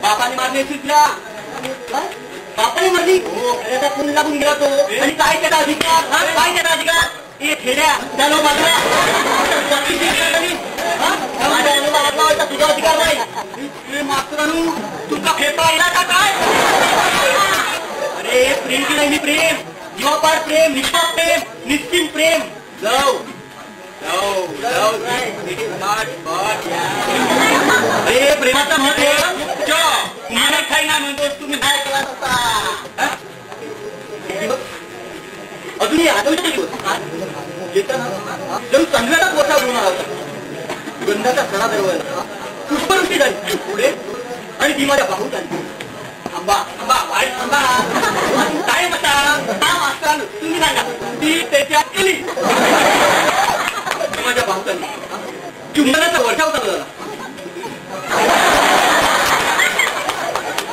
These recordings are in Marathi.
बापाने मारले बापाने मारली त्याचा खून लागून गेला तो आणि काय त्याचा अधिकार काय त्याचा अधिकार हे खेड्या त्या लोकांना माझ्या अनुवादाचा तुझा अधिकार नाही मास्तरांनो तुमचा फेटा आला का काय अरे प्रेम की नाही प्रेम जीवापाड प्रेम निष्पाप प्रेम निश्चिम प्रेम जाऊ जाऊ जाऊ अरे प्रेमाचा महत्व तुम्हाला काही नाही म्हणतो तुम्ही काय केला होता अजूनही आठवते येताना जणू चांगल्याचा पोटा होणार होता गंधाचा सणा दरवाजा पुष्पवृष्टी झाली पुढे आणि ती माझ्या बाहूत आली आंबा आंबा वाईट आंबा काय म्हणता हा मास्तर तुम्ही सांगा ती त्याच्यात केली माझ्या बाहूत आली चुंबनाचा वर्षा होता झाला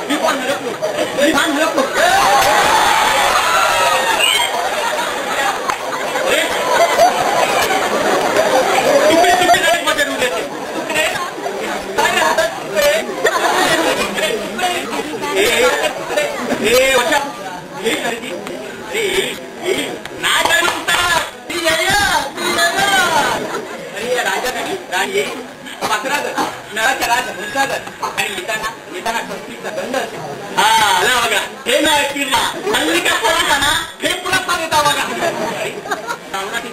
मी पण हरपलो मी भान हरपलो नळाच्या राज हुंसागर आणि येताना येताना संस्कृतचा गंध असेल हा आला बघा हे नाही किल्ला हल्ली का पोराचा ना हे पुन्हा सांगता बघा श्रावणाची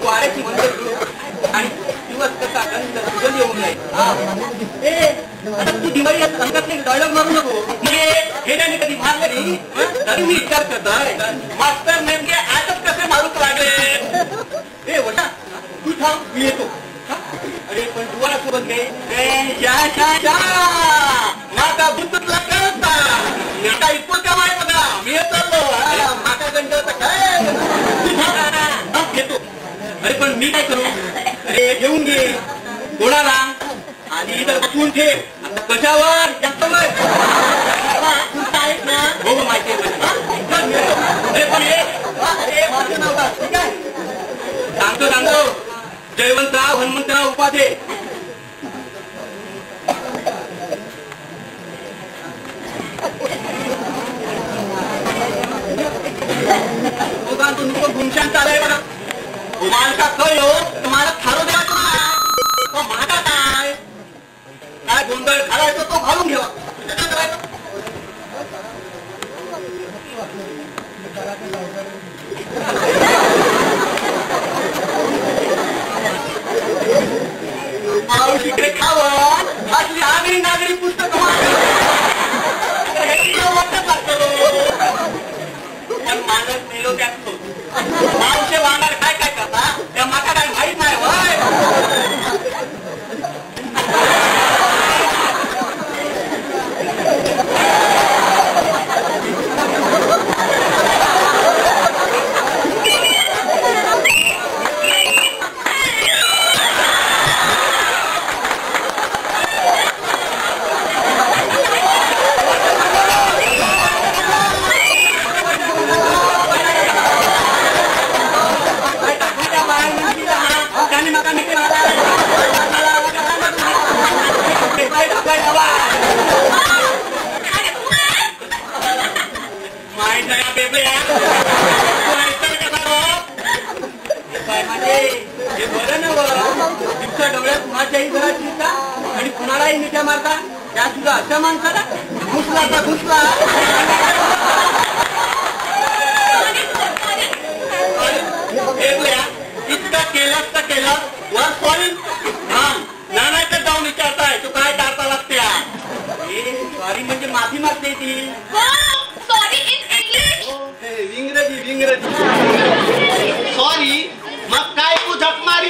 वाऱ्याची मंदिर आणि दिवस कसा गंध सुगंध येऊन जाईल आता तू दिवाळी संघातले डायलॉग मारू नको म्हणजे हे त्याने कधी मारलं नाही तरी मी विचार करतोय मास्तर नेमके आजच कसे मारूक लागले हे वटा तू थांब मी येतो अरे पण तुम्हाला सोबत घे माता बुद्धला करता नेता इतकं काम आहे बघा मी येतो माता गंड काय घेतो अरे पण मी काय करू अरे घेऊन घे कोणाला आणि इतर बसवून ठेव आता कशावर जास्त आहेत ना हो माहिती अरे पण अरे माझं नाव का ठीक आहे सांगतो सांगतो जयवंतराव हनुमंतराव उपाध्ये तुमको घुमशान चालय बघा मालका कळलो तुम्हाला थारो द्यायचा माझा काय काय गोंधळ घालायचा तो घालून घ्यावा काय करायचं मावशीकडे खावं असली आगरी नागरी पुस्तक माणूस मेलो त्यात मावशे वाहणार काय काय करता त्या माका काय माहित नाही होय. डोळ्यात कुणाच्याही घरात दिसता आणि कुणालाही मिठ्या मारता त्या सुद्धा अशा माणसाला घुसला तर घुसला. इतकं केलंच तर केलं वर सॉरी नाही तर जाऊन विचारताय तू काय करता लागते. सॉरी म्हणजे माफी मागते ती. इंग्रजी इंग्रजी सॉरी मग काय तू झक मारी.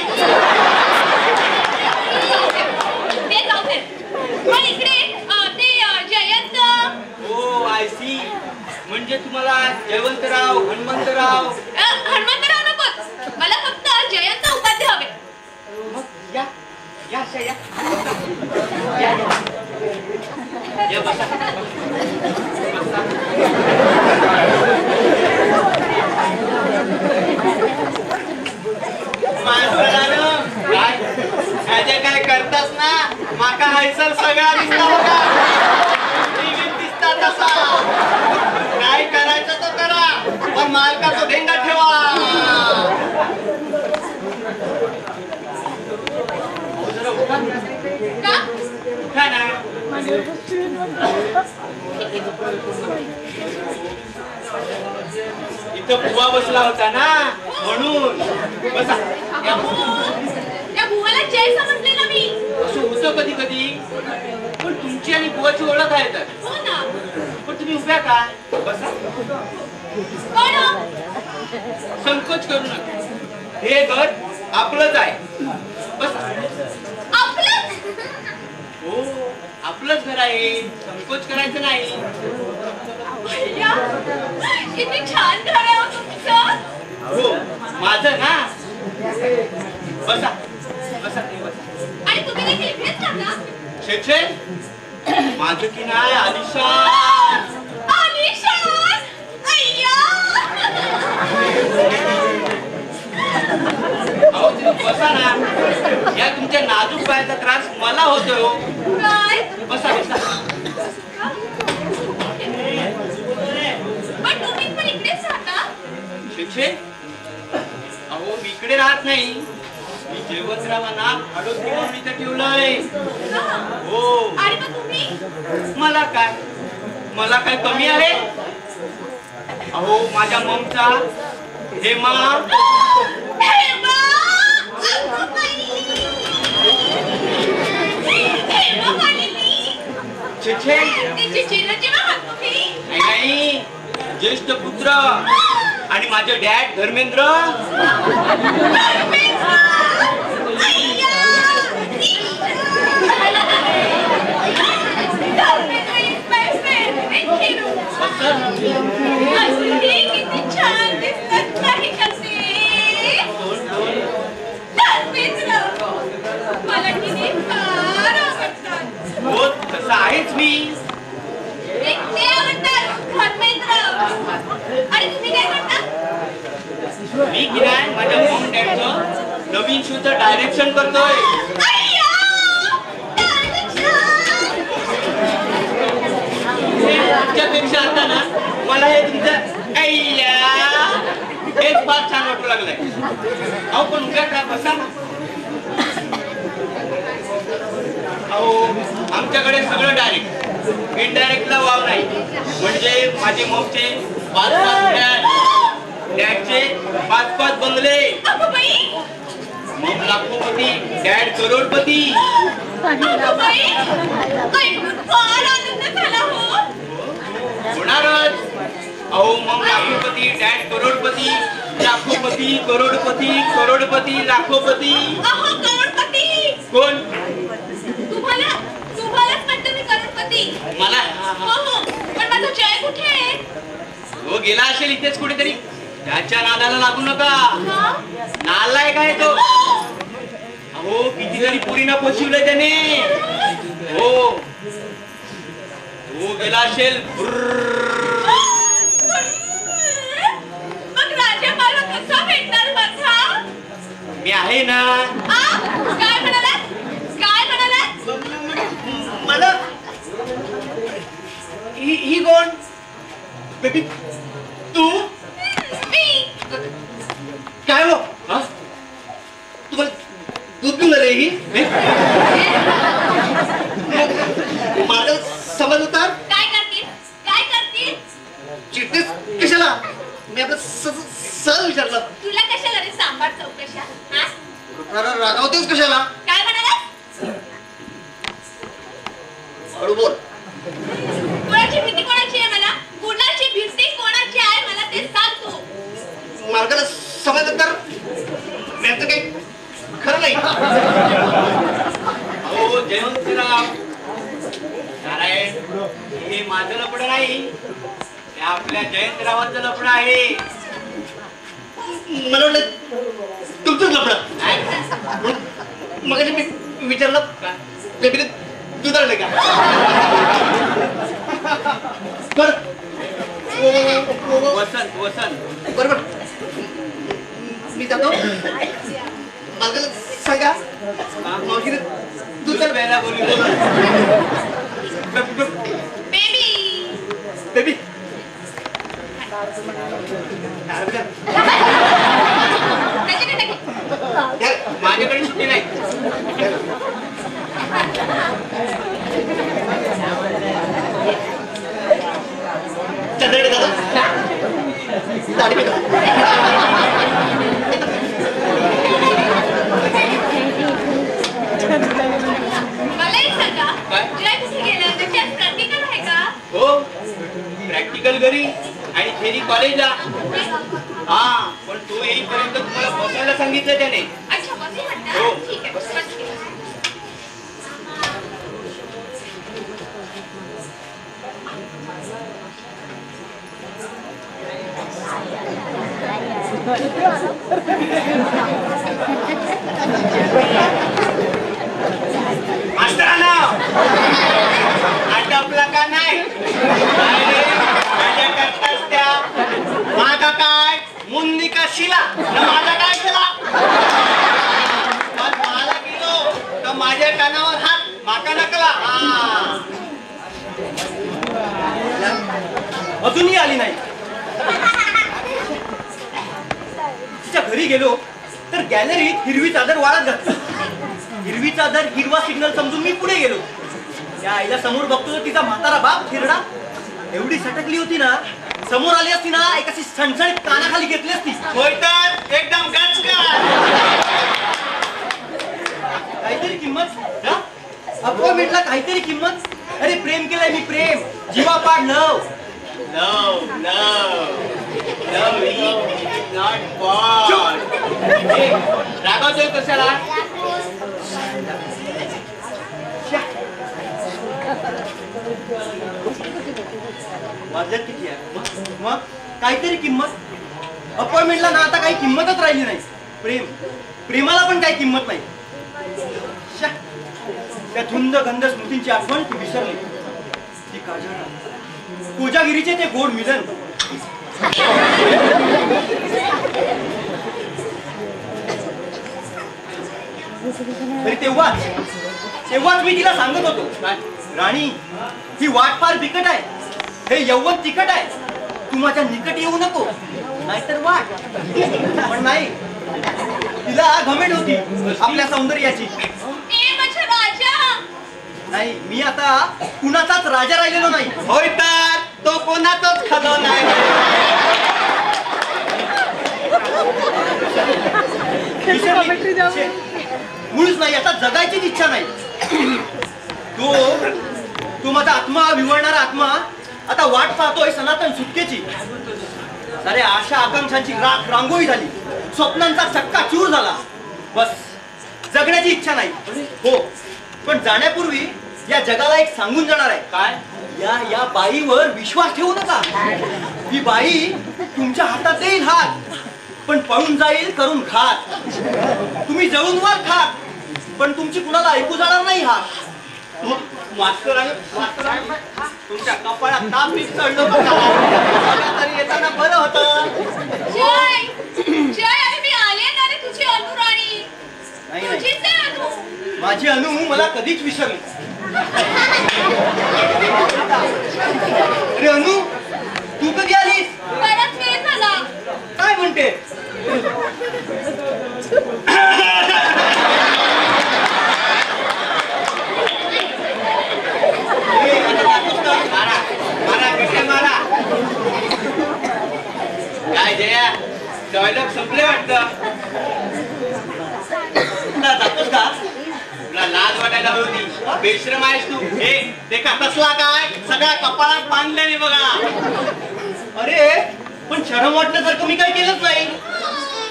म्हणजे तुम्हाला जयवंतराव हनुमंतराव नकोच मला फक्त जयंत उपाध्याय हवे. या या या बसा. काय काय करतास ना माका हायसर सगळा दिसता बघा. दिसता तसा काय करायचं तो करा पण मालकाचा धेंगा ठेवा. उठा ना. इथं बुवा बसला होता ना म्हणून बसा. या बुवाला जय समजले ना मी. असं होतं कधी कधी पण तुमची आणि बुवाची ओळख आहे तर. हो ना. पण तुम्ही उभ्या का बसा. संकोच करू नका. हे घर आपलंच आहे बसा. हो आपलंच घर आहे संकोच करायचं नाही. किती छान घर आहे तुमचं. हो माझं ना. बसा बसा. आणि तुम्ही देखील इकडेच राहता. शेठे माझं की नाही आलिशान. आलिशान अय्या. अहो तुम्ही बसा ना. या तुमच्या नाजूक पायाचा त्रास मला होतोय. काय बसा बसा. पण तुम्ही पण इकडेच राहता. शेठे अहो मी इकडे राहत नाही. मी जयवंतरावांना अडोती म्हणून इथं ठेवलंय. हो. आणि मग तुम्ही मला काय कमी आहे. अहो माझ्या ममचा हेमा नाही ज्येष्ठ पुत्र आणि माझे डॅड धर्मेंद्र. किती छान दिसत नाही कसे. मला किती फार आवडतात. हो तसं आहेच मी. ते आवडतात धर्मेंद्र. आणि तुम्ही काय करता. मी की नाही माझ्या मॉम डॅडचं नवीन शोचं डायरेक्शन करतोय. तुमच्यापेक्षा आता ना मला हे तुमचं हेच फार छान वाटू लागलंय. अहो पण उद्या का बसा ना. अहो आमच्याकडे सगळं डायरेक्ट इनडायरेक्टला वाव नाही. म्हणजे माझे मॉमचे 5 फ्लॅट डॅडचे 5-5 बंगले. अगं बाई, मग लाखोपती, डॅड करोडपती. अगं बाई, ऐकून फार आनंद झाला हो. होणारच. अहो मग लाखोपती, डॅड करोडपती, लाखोपती, करोडपती, करोडपती, लाखोपती. अहो करोडपती. कोण? तुम्हालाच म्हणतो मी करोडपती. मला? हो, पण माझा जय कुठे आहे? तो गेला असेल इथेच कुठेतरी. त्याच्या नादाला लागू नका. हा? नालायक आहे तो. अहो कितीतरी पुरीनं फसवलंय त्याने. हो, तो गेला असेल. मग राजा मला कसा भेटणार माझा? मी आहे ना. काय म्हणालात? काय म्हणालात? मला ही कोण? बेबी तू? मी. काय हो? तुम्हाला दूध पिऊन आले ही? माझा समज होता. काय करतील? काय करतील? चिठ्ठीच कशाला? मी आपलं सहज विचारलं. तुला कशाला रे सांबार चौकशा? हा? रागावतेच कशाला? काय म्हणालात? हळू बोल. कोणाची भीती कोणाची आहे मला? कोणाची भीती कोणाची आहे मला ते सांग तू. मार्गाला समजलं तर त्यांचं काही खरं नाही. हो जयवंतराव नारायण, हे माझं लपड नाही, ते आपल्या जयंतरावांचं लपड आहे. मला वाटलं तुमचंच लपड. मग मी विचारलं बेबीने दूध आणलं का? बरं वसंत वसंत बरोबर. मी जातो. मालकाला सांगा मावशीने दूध प्यायला बोलू. बेबी. बेबी माझ्याकडे सुट्टी नाही. चंद्रकडे दादा मलाही सांगा, जय कुठे गेला? त्याच्यात प्रॅक्टिकल आहे का? हो, प्रॅक्टिकल घरी आणि थेरी कॉलेजला. हा, पण तो येईपर्यंत तुम्हाला बसायला सांगितलं त्याने. अच्छा, बसी म्हणता? हो. ठीक आहे, बसते. मास्तरांनो, आटपला का नाही? माझ्या करताच त्या माझा काय मुंदी का शिला न माझा काय केला? पण मला गेलो तर माझ्या कानावर हात माका नकला. अजूनही आली नाही. तिच्या घरी गेलो तर गॅलरीत हिरवी चादर वाळत घातली. हिरवी चादर हिरवा सिग्नल समजून मी पुढे गेलो. त्या आईला समोर बघतो तर तिचा म्हातारा बाप थिरडा. एवढी सटकली होती ना, समोर आली असती ना, एक अशी सणसणीत कानाखाली घेतली असती. होय तर एकदम गचका. काहीतरी किंमत. अपॉइंटमेंटला काहीतरी किंमत. अरे प्रेम केलंय मी, प्रेम जीवापाड लव. Love, love is not bad. रागावतोय कशाला? माझ्यात किती आहे? मग काहीतरी किंमत. अपॉइंटमेंटला ना आता काही किंमतच राहिली नाही. प्रेमाला पण काही किंमत नाही. त्या धुंद गंध स्मृतींची आठवण ती विसरली. ती काजळ, कोजागिरीचे ते गोड मिलन. तरी तेव्हाच मी तिला सांगत होतो, राणी ही वाट फार बिकट आहे, हे यौवन तिकट आहे, तू माझ्या निकट येऊ नको नाहीतर वाट. पण नाही, तिला घमेंड होती आपल्या सौंदर्याची. नाही, मी आता कुणाचाच राजा राहिलेलो नाही. होय तर तो कोणाचाच खजो नाही. मुळीच नाही, आता जगायचीच इच्छा नाही. तो माझा आत्मा, विवळणारा आत्मा आता वाट पाहतोय सनातन सुटकेची. सारे आशा आकांक्षांची रांगोळी झाली, स्वप्नांचा चक्काचूर झाला. बस जगण्याची इच्छा नाही. हो, पण जाण्यापूर्वी या जगाला एक सांगून जाणार आहे. काय? या बाईवर विश्वास ठेवू नका. ही बाई तुमच्या हातात देईल हात, पण पळून जाईल करून घात. तुम्ही जळून व्हाल खात, पण तुमची कुणाला ऐकू जाणार नाही हात. तुमच्या कपाळात ताप बीप चढलं बघा, तरी येताना बरं होतं. जय जय, अरे मी आले ना रे तुझी अनु राणी. नाही तुझीच आहे अनु. माझी अनु मला कधीच विसरली. अरे अनु, तू कधी आलीस? बराच वेळ झाला. काय म्हणते? काय जया, डायलॉग संपले वाटतं. जातोस का? तुला लाज वाटायला होती, बेश्रम आहेस तू. हे ते का तसला काय सगळ्या कपाळात बांधल्याने बघा. अरे पण शरम वाटण्यासारखं मी काही केलंच नाही.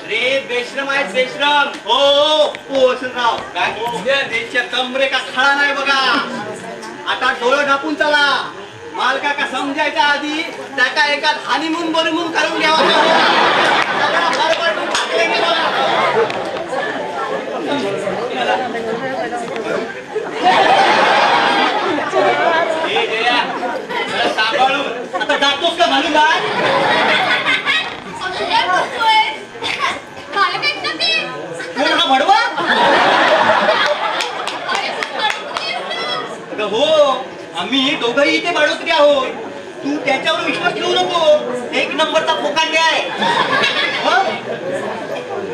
रे बेश्रम आहेस, बेश्रम. हो वसंतराव, काय देशच्या तंबरे का खळा नाही बघा. आता डोळं ढापून चला. मालका का समजायच्या आधी त्याका एका हानिमून बनिमून करून घ्यावा. सांभाळून आता जातोस का घालून जा? कोण हा भडवा? हो, आम्ही दोघंही इथे बाळोत्री आहोत. तू त्याच्यावर विश्वास ठेवू नको. एक नंबरचा फोकांडे आहे.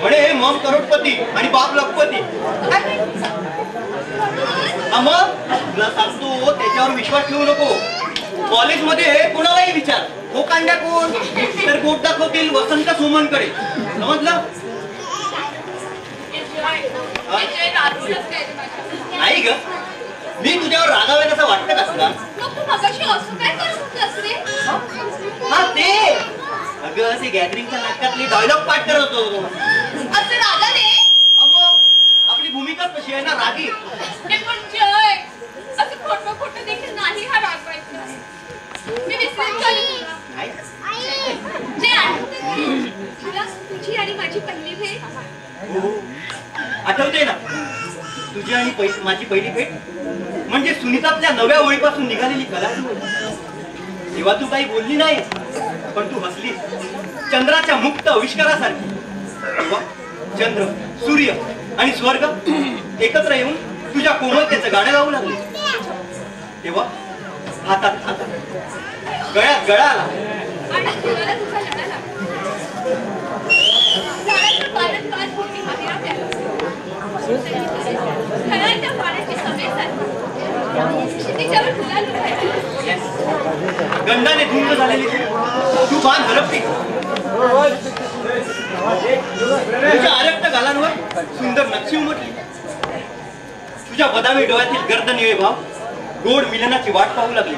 म्हणे मग करोडपती आणि बाप लखपती. मग तुला सांगतो, त्याच्यावर विश्वास ठेवू नको. कॉलेजमध्ये कोणालाही विचार, फोकांड्या कोण, तर बोट दाखवतील वसंत सोमनकडे. समजलं? नाही ग, मी तुझ्यावर रागावेन असं वाटतं का तुला? हा ते अगं, ते गॅदरिंगच्या नाटकातली डायलॉग पाठ करत होतो. आपली भूमिका कशी आहे ना, रागी. खोटं देखील नाही हा रागवायचा. मी विसरून झाली. तुला तुझी आणि माझी पहिली भेट आठवते ना? तुझी आणि माझी पहिली भेट म्हणजे सुनीतातल्या नव्या ओळीपासून निघालेली कला. तेव्हा तू काही बोलली नाही, पण तू हसली चंद्राच्या मुक्त आविष्कारासारखी. तेव्हा चंद्र, सूर्य आणि स्वर्ग एकत्र येऊन तुझ्या कोमलतेचं गाणं गाऊ लागले. तेव्हा हातात हातात, गळ्यात गळा आला. आणि तुला तुझा लढा लागला. गंधाने धुंद झालेली तू बाण हरपली. तुझ्या आरक्त गालांवर सुंदर नक्षी उमटली. तुझ्या बदामी डोळ्यातील गर्द निळे भाव गोड मिलनाची वाट पाहू लागली.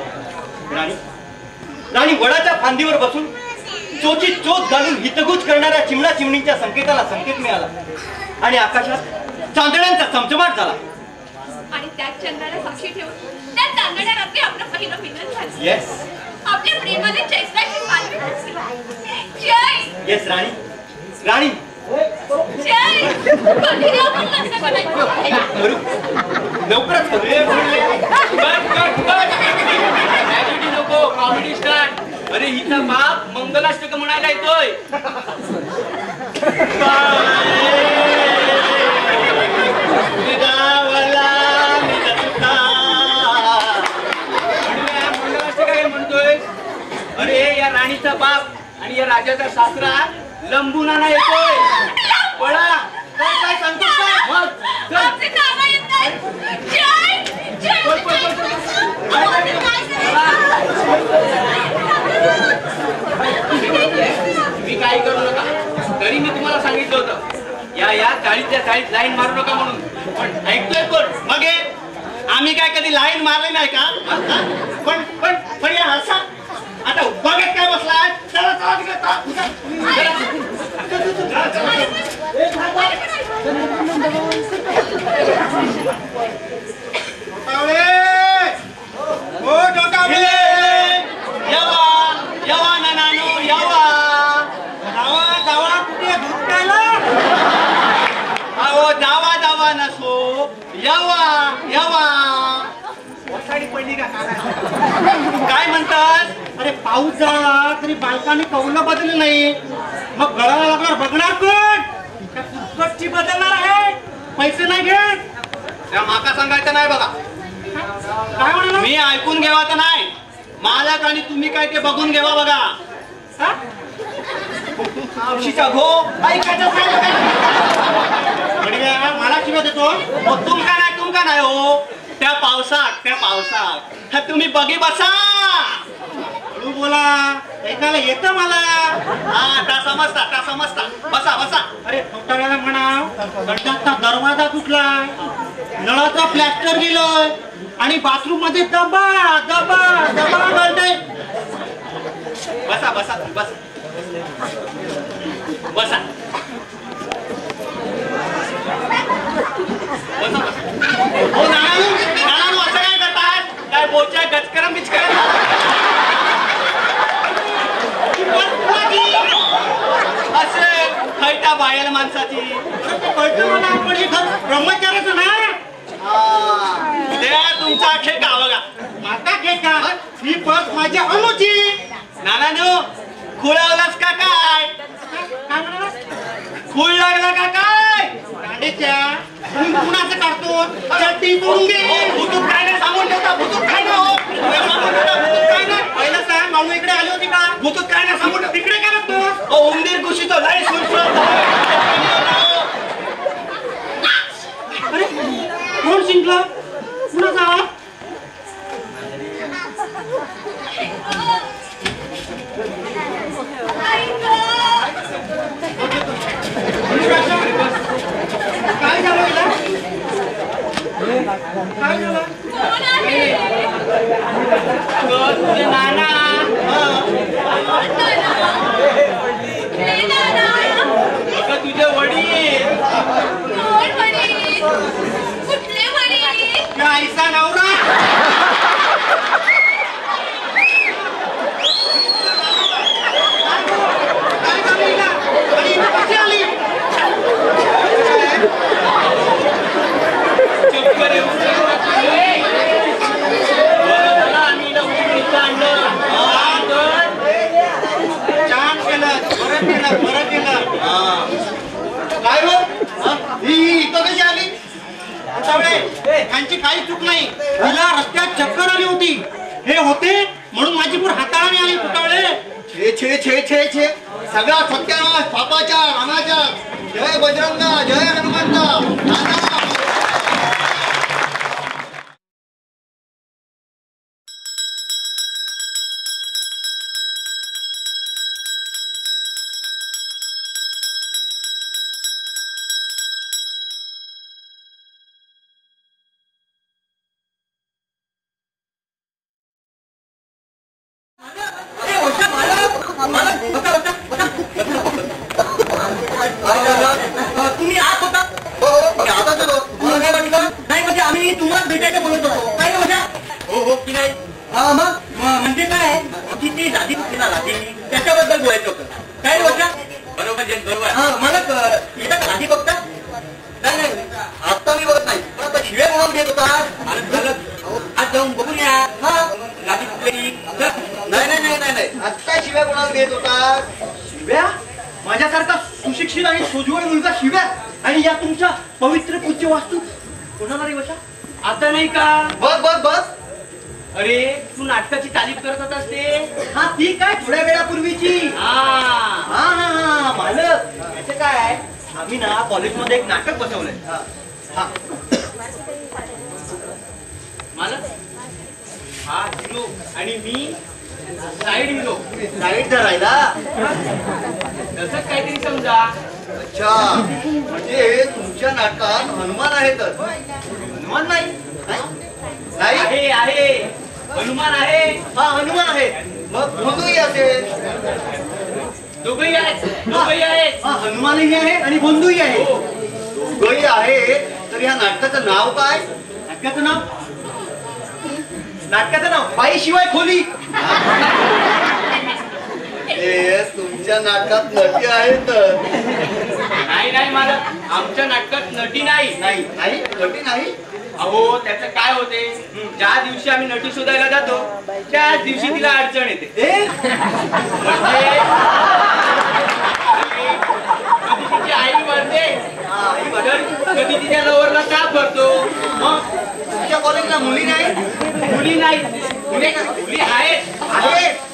राणी वडाच्या फांदीवर बसून चोचीत चोच घालून हितगुज करणाऱ्या चिमणा चिमणीच्या संकेताला संकेत मिळाला आणि आकाशात चांदण्यांचा चमचमाट झाला. आणि त्याच चंद्राला साक्षी ठेवून त्या चांदण्या रात्री आपलं पहिलं मिलन झालं. येस, आपल्या प्रेमाने चैत्राची पालवी फुटली. जय. येस राणी, राणी जय. कधी आपण लग्न करायचं? करू लवकरच नको. Comedy start. अरे हिचा बाप मंगलाष्टक म्हणायला येतोय. म्हणतोय. अरे या राणीचा बाप आणि या राजाचा सासरा लंबुनाना येतोय. पळा. काय सांगतो मी काही करू नका, तरी मी तुम्हाला या 40च्या 40 लाईन मारू नका म्हणून. पण ऐकतोय कोण मग आम्ही काय कधी लाईन मारली नाही का? पण पण पण या हसा आता बघत काय बसला. चला चला काय म्हणतात? अरे पाऊस झाला तरी बायकांनी कौलं बदललं नाही. मग गळाला लागणार बघणार कोण? पुस्तकची बदलणार आहे. पैसे नाही घेत. त्या माका सांगायचं नाही बघा. काय म्हणा मी ऐकून घ्यावा तर नाही. मालक आणि तुम्ही काय ते बघून घ्यावा बघा. ऐकायचं मला शिवाय देतो. तुमका नाही हो. त्या पावसात तुम्ही बघी बसा. तू बोला ऐकायला येतं मला. आता समजता बसा. अरे फुटाळ्याला म्हणा गड्ड्याचा दरवाजा तुटलाय, नळाचा प्लॅस्टर गेलोय आणि बाथरूम मध्ये दबा गळतय. बसा हो नाना असं काय करतात? काय बोच्या गचकरम बिचकरम असे खैटा बायल माणसाची कळतं मला. पण हे घर ब्रह्मचार्याचं ना. त्या तुमचा ठेका बघा. माका ठेका ही बस माझ्या अनुची. नाना नो खुळावलास का काय? खूळ लागला का काय? कुणाचं काढतो चट्टी तोडून घे. भूतूत काय नाही सांगून ठेवता. भूतूत काय नाही हो. पहिलं सांग माऊ इकडे आली होती का? भूतूत काय नाही सांगून तिकडे काय लागतो? उंदीर घुशीतो लय अरे कोण शिंकलं? कुणाचा आवाज? काय झालं तुझे नाना तुझे वडील कुठले वडील? आईचा नवरा. काय ही इथं कशी आली? त्यांची काही चूक नाही. तिला रस्त्यात चक्कर आली होती. हे होते म्हणून माझी पूर हाताळाने आली. कुटावळे छे सगळा सत्यानाश पापाच्या रामाच्या. जय बजरंगा जय हनुमंता. तुम्ही आत होता? आता नाही म्हणजे आम्ही तुम्हाला भेटायचं बोलत होतो. काय मजा? हो की नाही? म्हणजे काय किती जाती त्याच्याबद्दल बोलायचं होतं. काय मजा? बरोबर मला येतात आधी बघता? नाही आता मी बघत नाही. पण आता शिव्या म्हणून घेत होता. आज जाऊन बघूया. नाही आता शिव्या कोणाला देत होता? शिव्या? माझ्यासारखा सुशिक्षित आणि सोजवळ मुलगा शिव्या? आणि या तुमच्या पवित्र पूज्य वास्तू कोणाला रे बसा? आता नाही का? बस अरे तू नाटकाची तालीम करत होतास ते? हा ती काय थोड्या वेळापूर्वीची. हा मालक याचं काय आम्ही ना कॉलेजमध्ये एक नाटक बसवलंय. मालक हा हिरो आणि मी साईड हिरो. साईड धरायला. तसंच काहीतरी समजा. अच्छा, म्हणजे तुमच्या नाटकात हनुमान आहे तर. हनुमान नाही? नाही आहे आहे हनुमान आहे. हा हनुमान आहे. मग भोंदूही असेल. दोघंही आहेत. दोघंही आहेत. हा हनुमानही आहे आणि भोंदूही आहे. दोघंही आहे तर या नाटकाचं नाव काय? नाटकाचं नाव बाईशिवाय खोली. तुमच्या नाटकात नटी आहेत. नाही नाही मला आमच्या नाटकात नटी नाही. नाही नाही नटी नाही. अहो त्याचं काय होते, ज्या दिवशी आम्ही नटी शोधायला जातो त्याच दिवशी तिला अडचण येते. म्हणजे कधी तिची आई मरते, कधी तिच्या नवरला ताप भरतो. मग तुमच्या कॉलेजला मुली नाही? मुली नाही. मुली आहेत.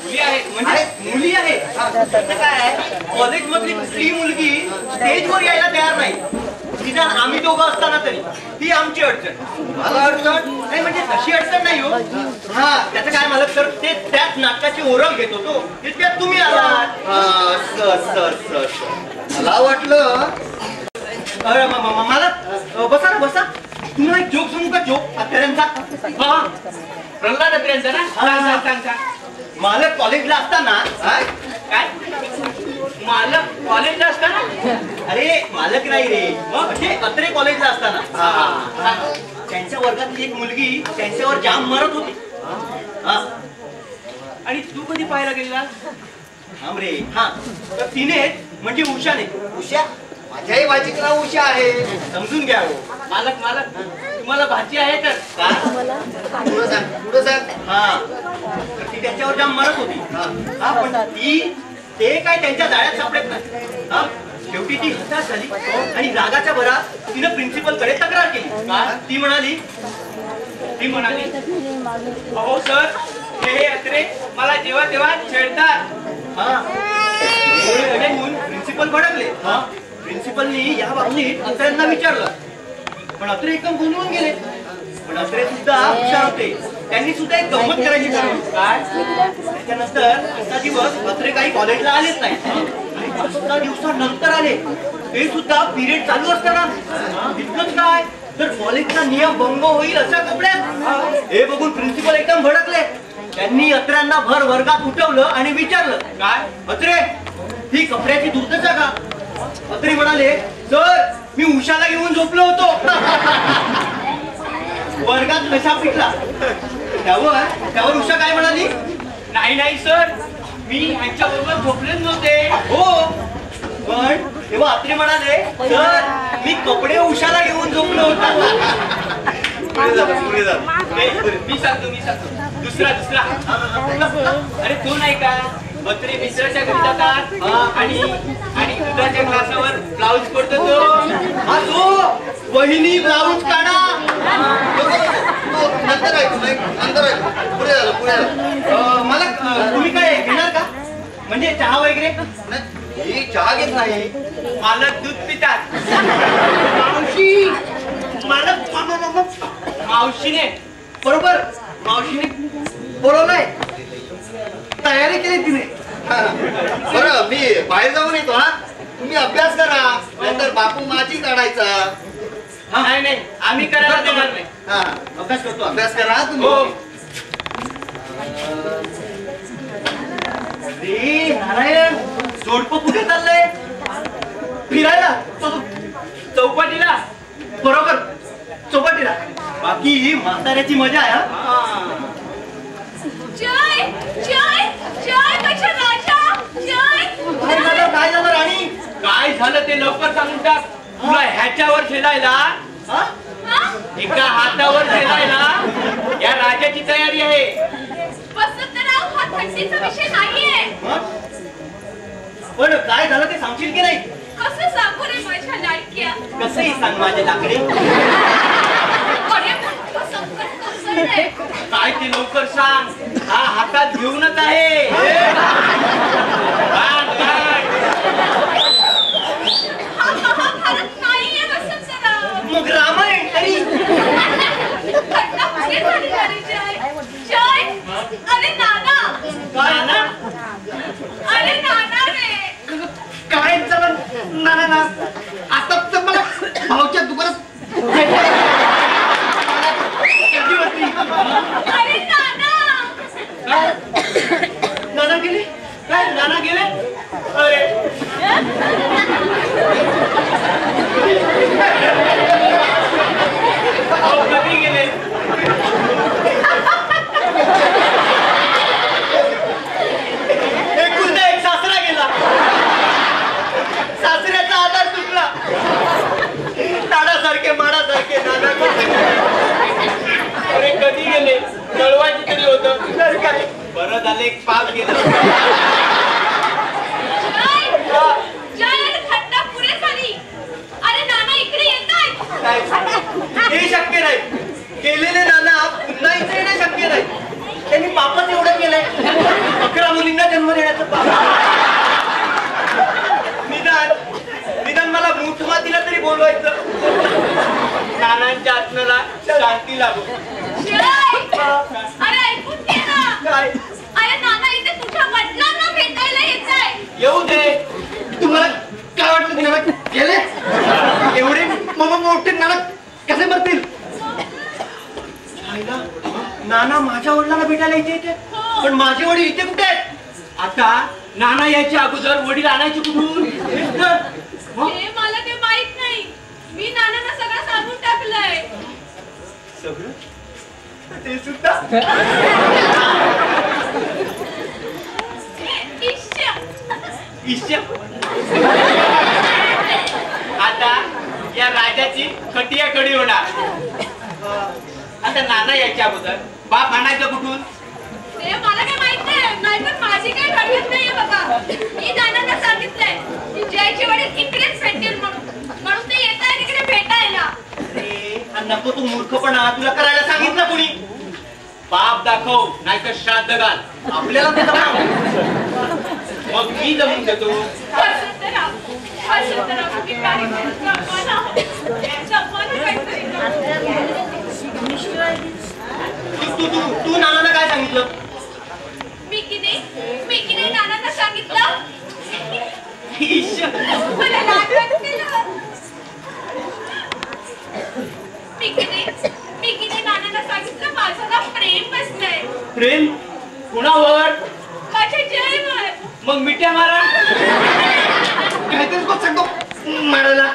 मुली आहेत म्हणजे मुली आहे. त्याचं काय आहे, कॉलेज मधली कुठलीही मुलगी स्टेजवर यायला तयार नाही. निदान आम्ही दोघं असताना तरी ती आमची अडचण. मला अडचण नाही म्हणजे तशी अडचण नाही हो. हा त्याचं काय मला तर ते त्याच नाटकाची ओळख घेत होतो तितक्यात तुम्ही आलात. मला वाटलं मला बसा ना बसा. तुम्हाला एक जोक सांगू का? जोक अत्याऱ्यांचा. प्रल्हाद अत्र्यांचा ना. सांग सांग. मालक कॉलेजला असताना. काय मालक कॉलेजला असताना? अरे मालक नाही रे, म्हणजे अत्रे कॉलेजला असताना त्यांच्या वर्गातली एक मुलगी त्यांच्यावर जाम मरत होती. आणि तू कधी पाहायला गेला? रे हा तर तिने म्हणजे उषाने. उषा? माझ्याही भाजीचं नाव उषा आहे, समजून घ्या. मालक मालक तुम्हाला भाजी आहे तर का? पुढं सांग. हा तर ती त्यांच्यावर जाम मरत होती. हा पण ते काय त्यांच्या जाळ्यात सापडत नाही. हा शेवटी ती हताश झाली आणि रागाच्या भरात तिनं प्रिन्सिपल कडे तक्रार केली. ती म्हणाली अहो सर हे अत्रे मला जेव्हा तेव्हा छेडतात. प्रिन्सिपल भडकले. प्रिन्सिपलनी या बाबतीत अत्र्यांना विचारलं पण अत्रे एकदम गोंधळून गेले. पण अत्रे सुद्धा हुशार होते. त्यांनी सुद्धा एक गंमत करायची ठरवली. काय? त्याच्यानंतर असा दिवस अत्रे काही कॉलेजला आलेच नाही. 15 दिवसानंतर आले. ते सुद्धा पिरियड चालू असताना. इतकंच काय तर कॉलेजचा नियम भंग होईल अशा कपड्यात. हे बघून प्रिन्सिपल एकदम भडकले. त्यांनी अत्र्यांना भर वर्गात उठवलं आणि विचारलं काय अत्रे ही कपड्याची दुर्दशा का? अत्रे म्हणाले सर मी उषाला घेऊन झोपलो होतो. वर्गात नशा पिटला. त्यावर उषा काय म्हणाली? नाही नाही सर मी ह्यांच्या बरोबर झोपलेच नव्हते. हो पण तेव्हा अत्रे म्हणाले सर मी कपडे उषाला घेऊन झोपलो होतो. मी सांगतो दुसरा. अरे तो नाही का अत्रे मित्राच्या घरी जातात आणि दुधाच्या ग्लासावर ब्लाऊज पडतो तो. वहिनी ब्लाऊज काढा. मला तुम्ही काय घेणार का? म्हणजे चहा वगैरे? चहा घेत नाही. मालक दूध पितात. मावशी मावशीने बरोबर मावशीने बोलवलंय. तयारी केली तिने. बरं मी बाहेर जाऊन येतो. हा तुम्ही अभ्यास करा नंतर बापू माझी काढायचा. नाही आम्ही करायला देणार नाही. हा अभ्यास करतो. अभ्यास करा तुम्ही. नारायण जोडपं कुठे चाललंय? फिरायला चौपाटीला. बरोबर चौपाटीला. बाकी ही म्हाताऱ्याची मजा आहे. जय जय जय माझ्या राजा जय. काय झालं राणी? काय झालं ते लवकर सांगून टाक. तुला ह्याच्यावर खेळायला एका हातावर खेळायला या राजाची तयारी आहे. वसंतराव हा थंडीचा विषय नाहीये. पण काय झालं ते सांगशील की नाही? कसं सांगू रे माझ्या लाडक्या? कसंही सांग माझे लाकडे. अरे मोठं संकट कोसळलंय. काय ते लवकर सांग. हा हातात घेऊनच आहे. महाभारत नाहीये वसंतराव. मग रामायण तरी. घटना पुढे झाली जय. अरे नाना नाना रे. काय चला ना ना आता तर मला भाऊच्या दुकानात अरे नाना. नाना गेले काय नाना गेले अरे कधी गेले एकुलता एक सासरा गेला सासऱ्याचा आधार तुटला ताडासारखे माडासारखे नाना अरे कधी गेले कळवायची तरी होतं तर काय बरं झालं एक पाप गेलं थंडा पुरे झाली. अरे नाना इकडे येतायत. हे शक्य नाही गेलेले नाना पुन्हा इथे येणं शक्य नाही त्यांनी पापच एवढं केलंय 11 मुलींना जन्म देण्याचं पाप निदान मला मूठ मातीला तरी बोलवायचं नानांच्या आत्म्याला शांती लागू. अरे ऐकून घे ना. काय अरे नाना इथे तुझ्या वडिलांना भेटायला येताय. येऊ दे तुम्हाला काय वाटतं नाना गेले एवढे मोठे नाना कसे मरतील नाना माझ्या वडिलांना भेटायला इथे पण माझे वडील इथे कुठे आहेत आता नाना यायच्या अगोदर वडील आणायचे कुठून मला ते माहित नाही. मी नानांना सगळं सांगून टाकलंय. सगळं ते सुद्धा इश्य आता या राजाची खटिया कडी होणार. आता नाना यायच्या अगोदर बाप आणायचं कुठून ते मला काय माहित नाही. नाहीतर माझी काही हरकत नाहीये बाबा. मी नानांना सांगितलंय की जयचे वडील इकडेच भेटतील म्हणून ते येत आहेत इकडे भेटायला. नको तू मूर्खपणा तुला करायला सांगितलं कुणी बाप दाखव नाहीतर श्राद्ध घाल आपल्याला मग मी जमून देतो. तू नानाला काय सांगितलं मी की नाही नानांना सांगितलं. मला लाज वाटते ना. मी की नाही नानांना सांगितलं माझं ना प्रेम बसलंय. प्रेम कुणावर माझ्या जयवर. मग मिठ्या मारा काहीतरीच सांगतो मारायला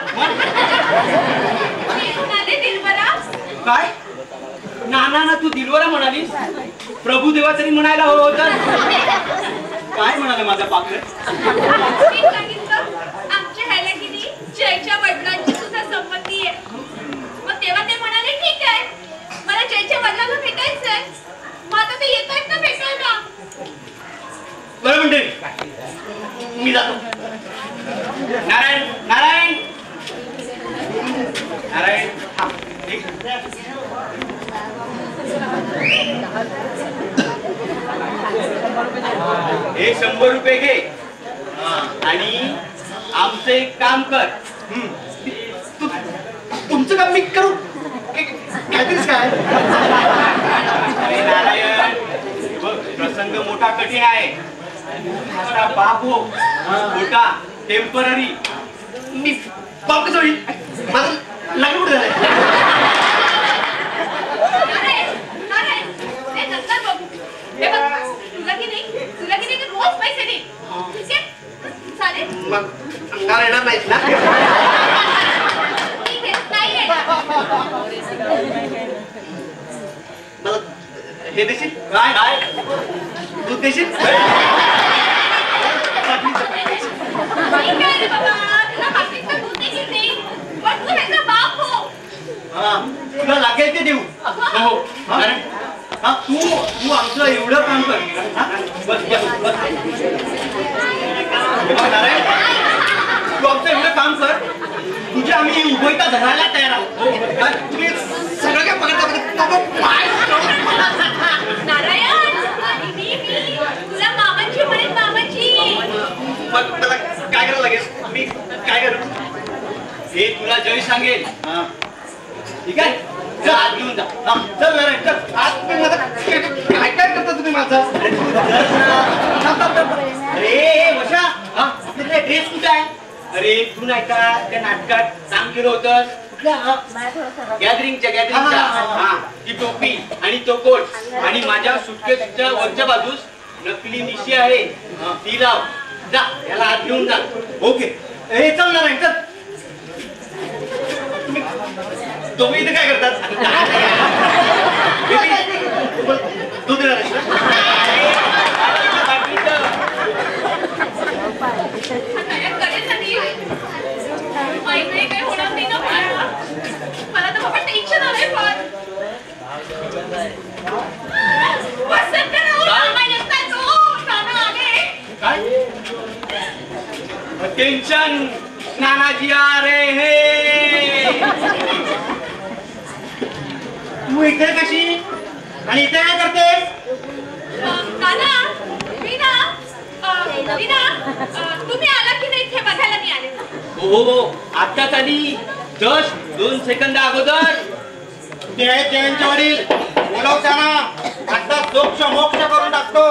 दिलबरा. काय नाना तू दिलवरा म्हणालीस प्रभुदेवा तरी म्हणायला हवं होतं. काय म्हणाले माझा पाखरे मी सांगितलं आमच्या ह्याला की नाही जयच्या वडिलांची सुद्धा संमती आहे. मग तेव्हा ते म्हणाले ठीक आहे मला जयच्या वडिलांना भेटायचंय. मग आता ते येत आहेत ना भेटायला. बरं म्हणते मी जातो. नारायण नारायण नारायण हे 100 रुपये घे आणि आमचं एक काम कर. तुमचं काम मी करू काहीतरीच काय नारायण बघ प्रसंग मोठा कठीण आहे. बाप हो मोठा टेम्पररी मी बाप कसं होईल माझं लग्न कुठे झालंय. तुला की नाही रोज पैसे दे. ठीक आहे चालेल. मग अंगाला येणार नाहीत ना. ठीक आहे नाही मला हे देशील काय काय दूध देशील. ठीक आहे रे बाबा तुला बाकीचं दूध देखील नाही पण तू ह्याचा बाप हो. तुला लागेल ते देऊ. हो तू आमचं एवढं काम कर. बस बस बस नारायण तू आमचं एवढं काम कर तुझे आम्ही उभयता धरायला तयार आहोत. तुम्ही सगळं काय पकडता नारायण मी तुला मामाची म्हणेन मामाची. मग मला काय करायला लागेल मी काय करू हे तुला जय सांगेल. ठीक आहे जा आत घेऊन जा. हा, चल नारायण चल. आज तुम्ही माझं काय काय करता तुम्ही माझं? अरे तू चल ना. अरे वशा, हा आपला ड्रेस कुठे आहे? अरे तू नाही का त्या नाटकात काम केलं होतं गॅदरिंगच्या हा. ती टोपी आणि तो कोट आणि माझ्या सुटकेसच्या वरच्या बाजूस नकली मिशी आहे ती लाव. जा याला आत घेऊन जा. ओके. ए चल नारायण चल. तुम्ही इथे काय करतात? तू देणार आहेस का? काही होणार नाही ना मला. मला तर बाबा टेन्शन आलंय फार. वसंत राव नाना येतात हो. नाना आले. काय टेन्शन नानाजी आ रहे हैं. तू इथे कशी आणि इथे काय करतेस? नाना मीना तुम्ही आला की नाही इथे बघायला मी आले. हो आत्ताच आली. जस्ट 2 सेकंद अगोदर. ते आहेत जयंतचे वडील. बोलव त्यांना. आता सोक्ष मोक्ष करून टाकतो.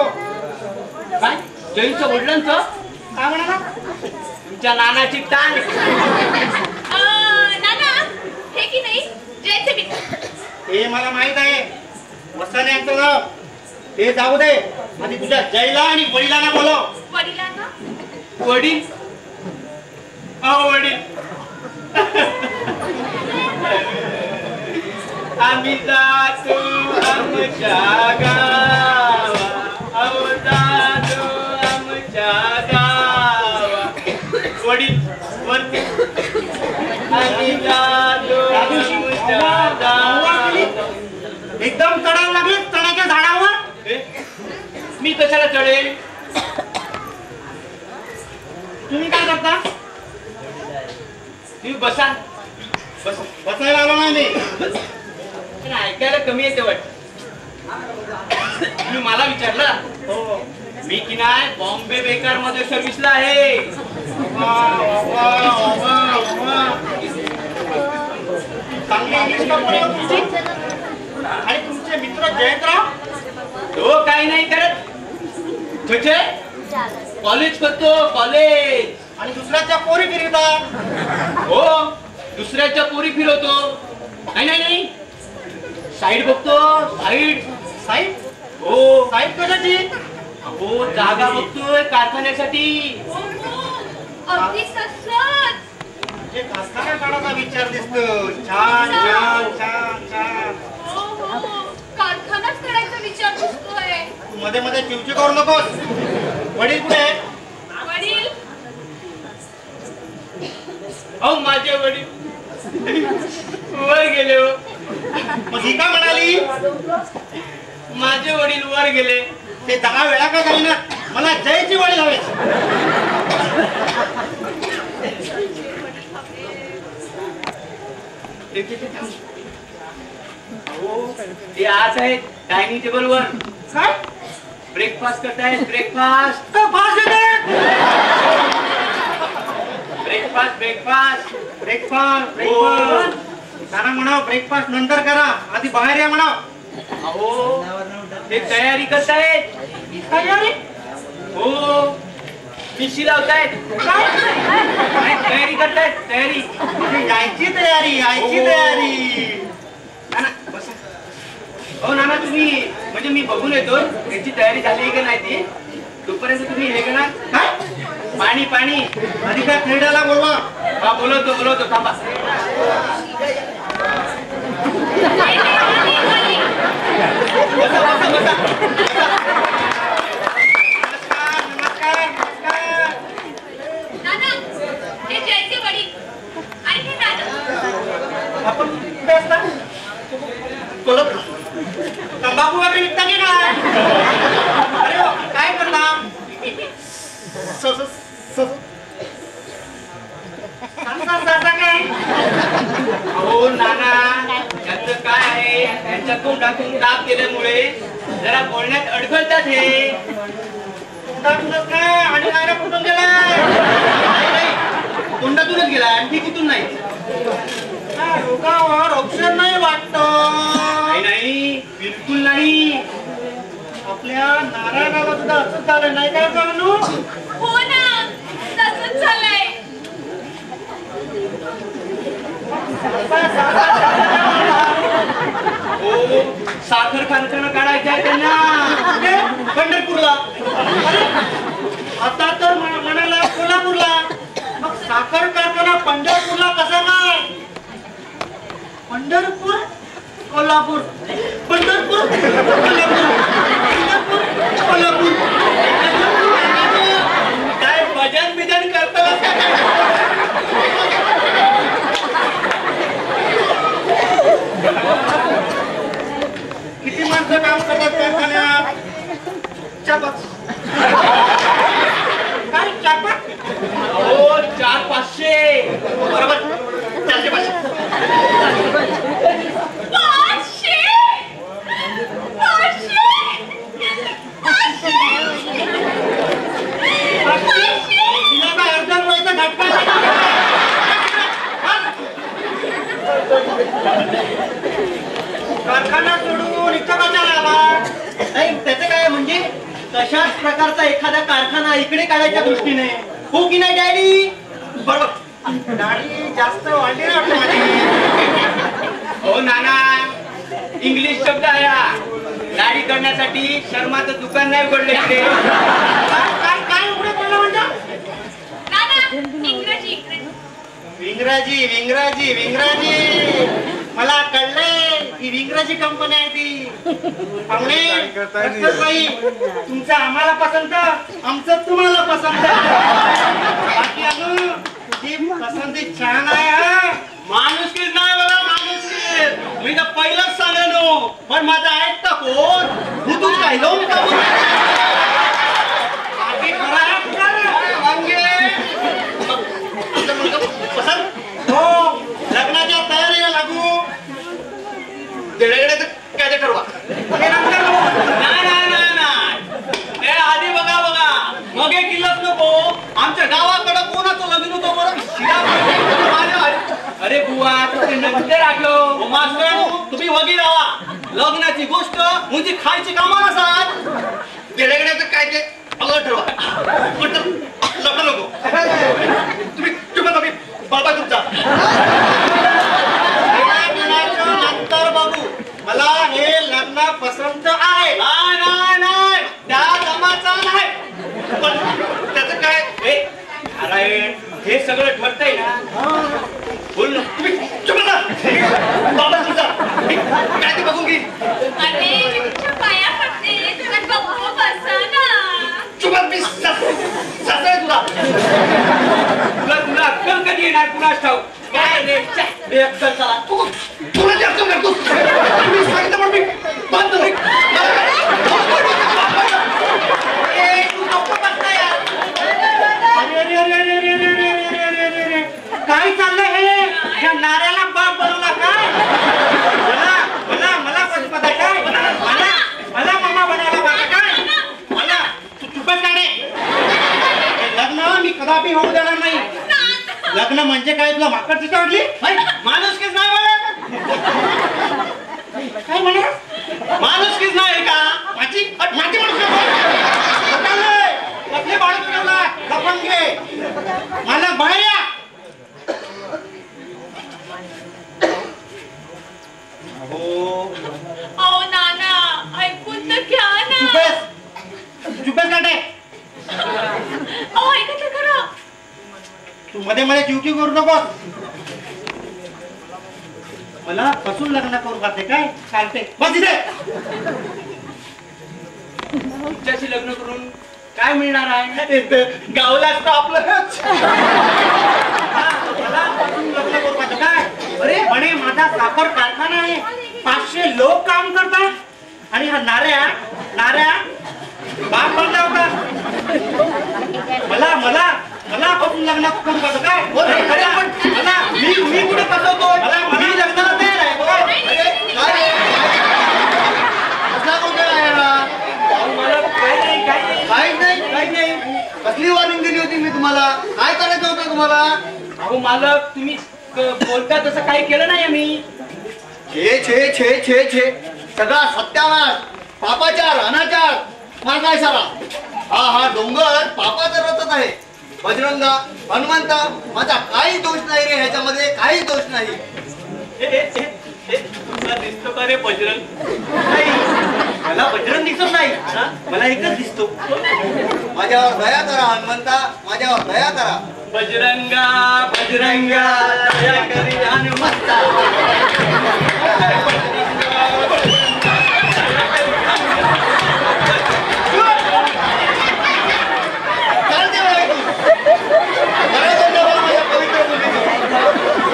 काय जयंतच्या वडिलांचं? काय म्हणाला? तुमच्या नानाची टांग. नाना हे की नाही जयचे मित्र. हे मला माहित आहे. वसन यांचं नाव. ते जाऊ दे. आधी तुझ्या जयला आणि वडिलांना बोलव. वडिलांना वडील अहो वडील आम्ही जातो आमच्या गावा. अहो जातो आमच्या गावा. वडील वरती आम्ही जातो आमच्या गावा. एकदम चढायला लागले चण्याच्या झाडावर. मी कशाला चढेल? तुम्ही काय करता? तुम्ही बसा. बसायला आलो नाही मी. पण ऐकायला कमी येते वाटत. तुम्ही मला विचारलं? हो. मी की नाही बॉम्बे बेकार मध्ये सर्व्हिसला आहे. चांगली इंग्लिश कंपनी आहे तुमची. आणि तुमचे मित्र जयंतराव तो काही नाही करत. म्हणजे कॉलेज करतो कॉलेज. आणि दुसऱ्याच्या पोरी फिरतात. हो दुसऱ्याच्या पोरी फिरवतो. नाही नाही नाही साईड बघतो. साईड साहेब हो साहेब कशाची? हो जागा बघतोय कारखान्यासाठी. अगदी ससत. जे कारखाना काढायचा विचार दिसतो. छान छान छान छान. हो कारखानाच करायचा विचार दिसतोय. तू मध्ये मध्ये चिवची करू नकोस. वडील कुठे आहेत? वडील अहो माझे वडील वर गेले हो. मग ही का म्हणाली? माझे वडील वर गेले. ते 10 वेळा का झाली ना. मला जयची वडील हवे. ते आज आहेत डायनिंग टेबल वर. काय? ब्रेकफास्ट करतायत. Breakfast breakfast breakfast breakfast breakfast. त्यांना म्हणाव ब्रेकफास्ट नंतर करा. आधी बाहेर या म्हणाव. अहो ते तयारी करतायत. तयारी? हो मिशी लावतायत. तयारी करतायत. तयारी यायची तयारी यायची तयारी. नाना बसा. हो नाना तुम्ही म्हणजे मी बघून येतो याची तयारी झाली का नाही ती. तोपर्यंत तुम्ही हे करणार काय? पाणी पाणी. आधी काय खेळायला बोलवा. हा बोलवतो थांबा. बसा बसा बसा. नमस्कार नमस्कार. नाना हे जयचे वडील आणि हे नाना. आपण कुठे असता? कोलत तंबाखू वगैरे विकता की काय? अरे वा, काय करता? काय? अहो नाना यांचं काय आहे त्यांच्या तोंडातून ताप गेल्यामुळे जरा बोलण्यात अडखळतात हे. तोंडातूनच काय आणि नायरा कुठून गेलाय? तोंडातूनच गेला आणखी तिथून नाही. रोगावर ऑप्शन नाही वाटत. आपल्या नारायणाला सुद्धा असंच झालं नाही काय म्हणू? हो ना, तसंच झालंय. हो, साखर कारखाना काढायचा आहे त्यांना पंढरपूरला. अरे, आता तर म्हणाला कोल्हापूरला. मग साखर कारखाना पंढरपूरला कसा काय? पंढरपूर कोल्हापूर, पंढरपूर कोल्हापूर, पंढरपूर कोल्हापूर. काय भजन बिजन करतो? किती माणसं काम करतात कारखान्यात? 4-5. काय 4-5? हो, 400-500 बरोबर. 400-500. 500 तिला काय अर्धा रोयचा झटका. कारखाना सोडून इतका कशाला आला? नाही त्याचं काय म्हणजे तशाच प्रकारचा एखादा कारखाना इकडे काढायच्या दृष्टीने. हो की नाही डॅडी? बरोबर. दाढी जास्त वाढली ना वाटतं माझी. हो नाना, इंग्लिश शब्द आहे हा. दाढी करण्यासाठी शर्माचं दुकान नाही उघडलं इकडे. काय उघडे पडलं म्हणता? इंग्रजी विंग्राजी. मला कळलंय की विंग्राजी कंपनी आहे ती. पाहुणे, तुमचं आम्हाला पसंत, आमचं तुम्हाला पसंत. बाकी अजून तुझी पसंती छान आहे. माणुसकीच नाही मला, माणुसकी. मी तर पहिलंच सांगेनो, पण माझा ऐकता कोण? तू काय लावून का बाकी पसंत हो. लग्नाच्या तयारीला लागू. काय ते ठरवा. नाही, आधी बघा मग एक किल्लच नको. आमच्या गावाकडं कोणाचं लग्न होतं बरं? अरे बुवा, नंतर राखलो मास्तर. तुम्ही वगी राहा. लग्नाची गोष्ट म्हणजे खायची कामा नसात. गेल्यागड्याचं काय ते अगोदर ठरवा. लग्न नको. तुम्ही बाबा तुमचा नंतर बघू. मला हे लग्न पसंत आहे. नाही, त्या जमाचा नाही. पण त्याचं काय? नारायण, हे सगळं ठरतंय ना. बोल ना. तुम्ही बाबा तुमचा काय ते बघून घे. अरे, मी तुझ्या पाया पडते, तुला बघू बसा ना. मी सासरे तुला अक्कल कधी येणार कुणास ठाऊक. काय रे अक्कल चला तुला जे अक्कल करतो. तुम्ही सांगितलं पण मी बंद नाही. काय चाललंय हे? या नाऱ्याला बाप बनवला काय? मला पसंत आहे काय? मला मामा बनवला माझा काय? मला चुपच काढे. लग्न मी कदापि होऊ देणार नाही. लग्न म्हणजे काय? तुला माकड चिता वाटली? माणुसकीच नाही म्हणत. काय म्हणत? माणुसकीच नाही का? माझी माणूस कसले बाळू बनवला लफंगे. मला बाहेर या. अहो नाना, ऐकून तर घ्या ना. चुपेस काढे. अहो ऐका तर खरं. तू मध्ये चिवचिव करू नकोस. मला फसून लग्न करू पाहते काय? चालते बस इथे. तुमच्याशी लग्न करून काय मिळणार आहे? गावला असतं आपलं. मला फसून लग्न करू पाहते काय? अरे म्हणे माझा साखर कारखाना आहे. 500 लोक काम करतात आणि हा नाऱ्या बाप बनला होता. मला फसून लग्न करू पाहतो काय? मला मी कुठे फसवतो? मी लग्नाला तयार आहे. काही नाही. कसली वॉर्निंग दिली होती मी तुम्हाला? काय करायचं होतं तुम्हाला? अहो मालक, तुम्ही बोलता तसं काही केलं नाही आम्ही. छे सगळा सत्यानाश, पापाचार, अनाचार माझा इशारा. हा डोंगर पापाचा रथच आहे. बजरंगा, हनुमंता, माझा काही दोष नाही रे ह्याच्यामध्ये, काही दोष नाही. तुला दिसतो का रे बजरंग? नाही, मला बजरंग दिसत नाही, मला एकच दिसतो. माझ्यावर दया करा हनुमंता, माझ्यावर दया करा. बजरंगा बजरंगा दया करी हनुमंता.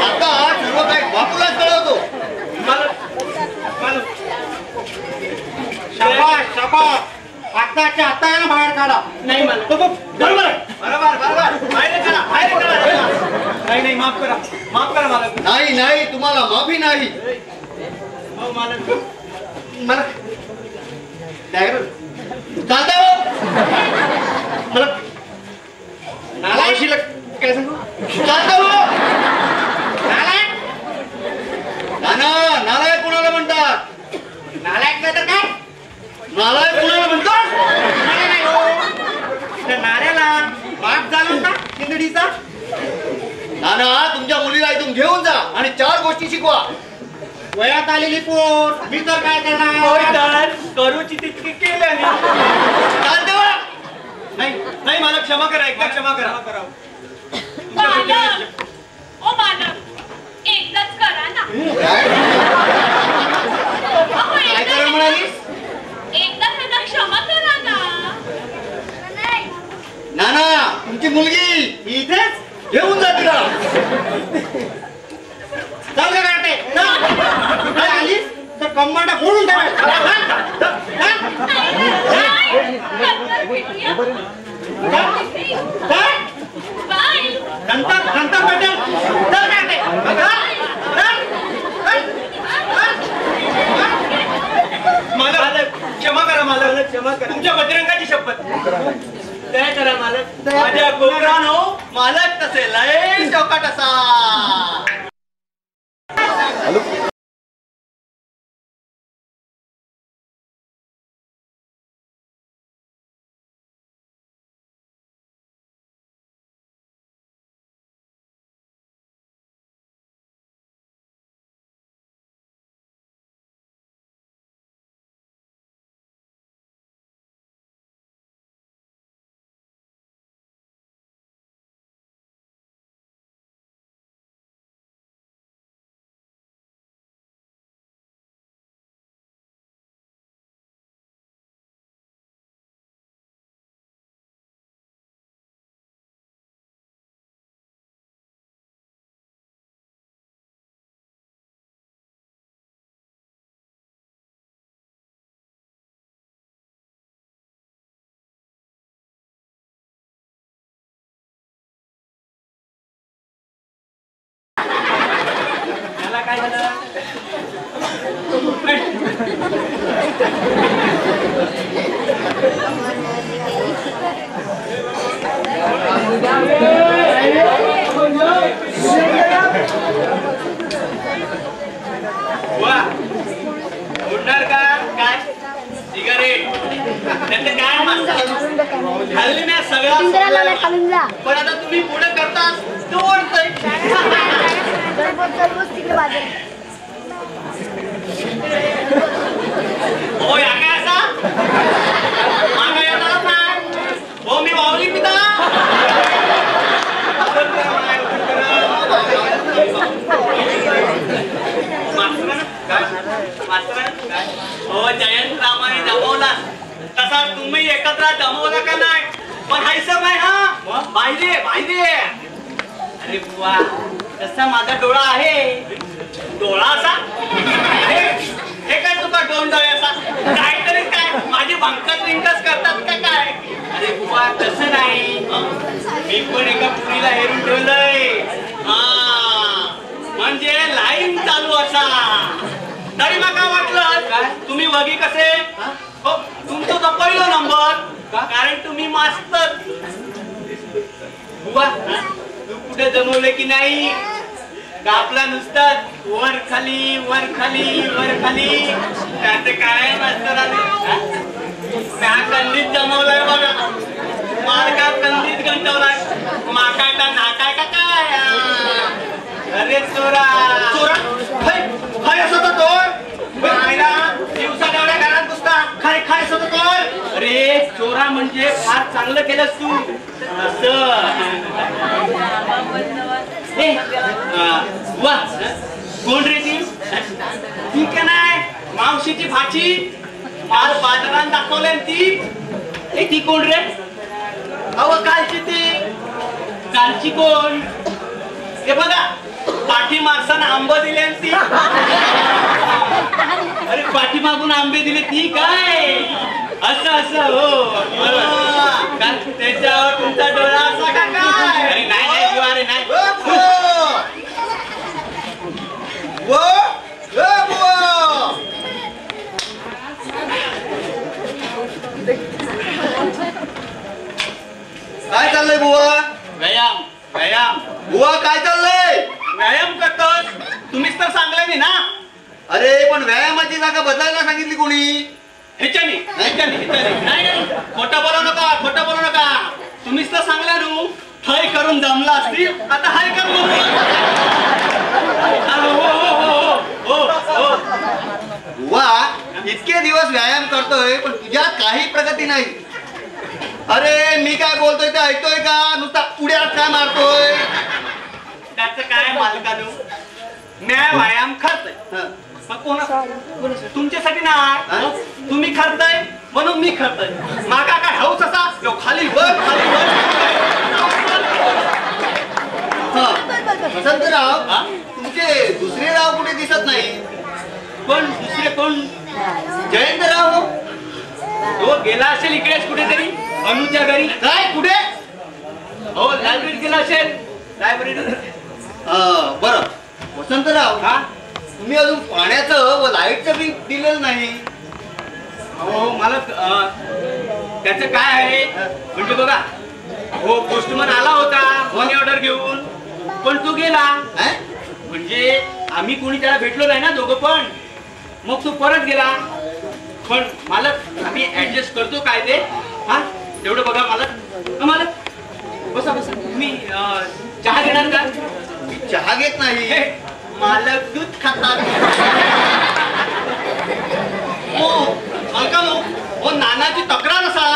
आता सर्व काय बापूलाच कळवतो. शाबास शाबास, आत्ताच्या आता याला बाहेर काढा. नाही मला बरोबर बाहेर करा, बाहेर करा. नाही माफ करा मला. नाही तुम्हाला माफी नाही. हो मला चालतं मला नालायशीला काय सांगू? नालायक नालायक कुणाला म्हणतात? नालायक नाही तर काय? नालायक कुणाला म्हणतात? नाही हो, त्या नाऱ्याला बाप झाला होता किंदडीचा. नाना, तुमच्या मुलीला इथून घेऊन जा आणि 4 गोष्टी शिकवा. वयात आलेली पोर, मी तर काय करणार? करूची तितकी केल्याने. नाही मला क्षमा करा, एकदा क्षमा करा. मालक, ओ मालक, एकदाच करा ना. अहो, काय करा म्हणालीस? एकदा त्यांना क्षमा करा ना. नाना, तुमची मुलगी इथेच घेऊन जा तिला. चल का काटे? काय आलीस तर कंबाडा फोडून ठेवायचा. नंतर भेटेल. चल काटे. मालक क्षमा करा, मालक क्षमा करा. तुमच्या बजरंगाची शपथ. दया करा मालक. माझ्या कोकरानो मालक तसे लय चौकाट असा. काय झालं? वा उडणार का काय सिगारेट त्याचं काय मस्त खाल्ली ना सगळं. पण आता तुम्ही पुढे करता तो ओढतोय. हो या काय असा मागा येणार नाही. हो मी वावली पिता. हो जयंत रामाने जमवला तसा तुम्ही एकत्र जमवला का नाही? पण हायसं नाही हा बाहेर. अरे बुवा तसा माझा डोळा आहे. डोळा असा हे काय तुका दोन डोळे असा काहीतरी काय माझी भंकत विंकस करतात का काय? अरे बुवा तसं नाही. मी पण एका पुरीला हेरून ठेवलंय. हा म्हणजे लाईन चालू असा. तरी मला वाटलं तुम्ही वगी कसे हो तुमचा तो पहिला नंबर कारण तुम्ही मास्तर. बुवा तू कुठे जमवले की नाही का आपला नुसतं वर खाली त्याचं काय मास्तर आले. म्या कंदीत जमवलंय बघा. माडका कंदीत गंटवलाय. माकाटा नाकाय का काय? अरे चोरा चोरा खाय असं तर तोड बायला दिवसा एवढ्या घरात घुसता. खाय असं तर तोड. अरे चोरा म्हणजे फार चांगलं केलंस तू. असं वा कोण रे ती? ती का नाही मावशीची भाची फार बाजारात दाखवले ती. ती कोण रे? अहो कालची ती. कालची कोण? हे बघा पाठी मागताना आंबा दिले ती. अरे पाठी मागून आंबे दिले ती काय? असं असं हो काल त्याच्यावर तुमचा डोळा असा का काय? अरे नाही नाही बुवा, अरे नाही. काय चाललंय बुवा? व्यायाम व्यायाम बुवा काय चाललंय? व्यायाम करतोस. तुम्हीच तर सांगले नाही ना. अरे पण व्यायामाची जागा बदलायला सांगितली कोणी? ह्याच्यानी नाही खोटं बोलू नका, खोटं बोलू नका. तुम्हीच तर सांगला नू थय करून जमला असतील आता हाय करू. बुवा इतके दिवस व्यायाम करतोय पण तुझ्यात काही प्रगती नाही. अरे मी काय बोलतोय ते ऐकतोय का? नुसता उड्यात काय मारतोय? त्याचं काय मालकानू म्या व्यायाम करतोय हं. मग कोण तुमच्यासाठी नाही. तुम्ही करताय म्हणून मी करतोय. मागा काय हौस असा खाली वर खाली वर. वसंतराव तुमचे दुसरे राव कुठे दिसत नाही. कोण दुसरे कोण? जयंतराव तो गेला असेल इकडेच कुठेतरी अनुच्या घरी. काय कुठे? हो लायब्ररीत गेला असेल. लायब्ररीत. बरं वसंतराव हा तुम्ही अजून पाण्याचं व लाईटचं बिल दिलेलं नाही. हो मला त्याचं काय आहे म्हणजे बघा हो पोस्टमन आला होता मनी ऑर्डर घेऊन पण तो गेला. म्हणजे आम्ही कोणी त्याला भेटलो नाही ना दोघं पण. मग तो परत गेला. पण मला आम्ही ऍडजस्ट करतो काय ते. हा तेवढं बघा मला मला बसा बसा. तुम्ही चहा घेणार का? मी चहा घेत नाही. मालक दूध खातात. हो नानाची तक्रार असा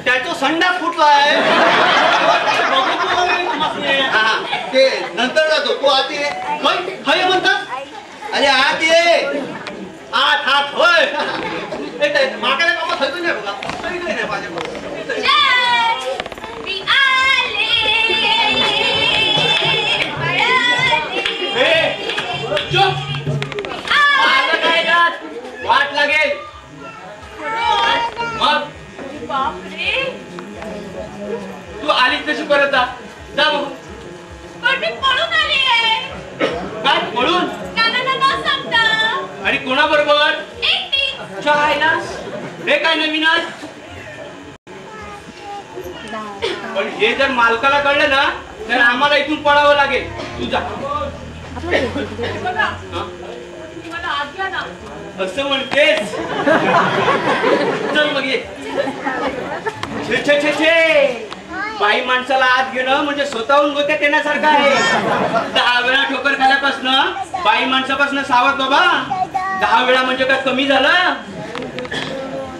त्याचा संडास फुटलाय. ते नंतर जातो. तू आत ये. हय म्हणतात. अरे आत ये. आठ हात होय मागायला कामात होतो नाही बघा. नाही माझ्या मी आले वाट लागेल. मग बापरे तू आलीच तशी परत जा बघू. पण मी पळून आली आहे. काय पळून? नानांना न सांगता. आणि कोणाबरोबर? एकटी. आहे ना हे काय नवीन आज. पण हे जर मालकाला कळलं ना तर आम्हाला इथून पळावं लागेल. तुझा बघा मला आत घ्या ना. असं म्हणतेस. चल मग ये. छे छे छे छे बाई माणसाला आत घेणं म्हणजे स्वतःहून गोत्यात येण्यासारखं आहे. 10 वेळा ठोकर खाल्यापासून बाई माणसापासून सावध बाबा. 10 वेळा म्हणजे काय कमी झालं?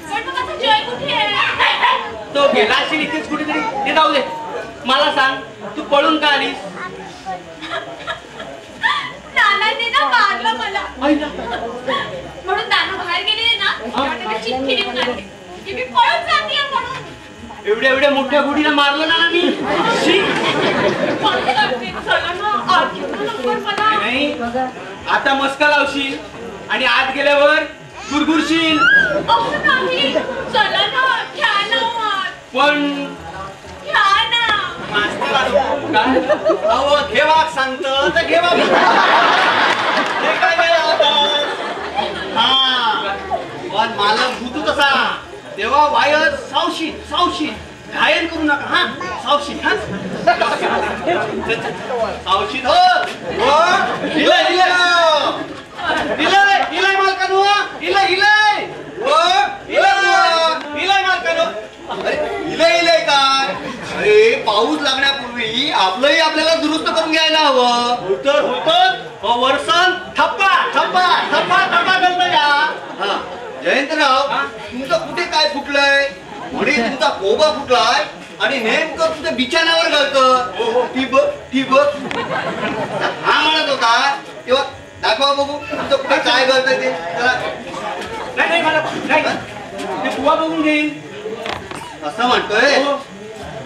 पण मग आता जय कुठे आहे? तो गेला असेल इथेच कुठेतरी. ते जाऊ दे. मला सांग तू पळून का आलीस? नानांनी ना मारलं मला. म्हणून नाना बाहेर गेले ना त्याला चिठ्ठी देऊन आले की मी पळून जाते म्हणून. एवढ्या मोठ्या गुढीला मारलं ना मी. नाही आता मस्का लावशील आणि आत गेल्यावर गुरगुरशील. चला ना घ्या ना पण घ्या ना. अहो घेवा सांगत तर घेवा. हा पण मालक भूतू तसा तेव्हा वायर सावशीत घायल करू नका. हा सावशीत. हा सावशीत हो. हिलाय मालकानू. हिलाय होतो वर्षण थप्पा थप्पा थप्पा थप्पा करतो या. जयंतराव, तुमचं कुठे काय फुटलंय? म्हणे तुमचा कोबा फुटलाय आणि नेमकं तुमच्या बिछाण्यावर घालतं. ती बघ हा म्हणत होता तेव्हा दाखवा बघू तुमचं कुठे काय घालतंय ते. चला. नाही मला नाही ते बुवा बघून घेईल. असं म्हणतोय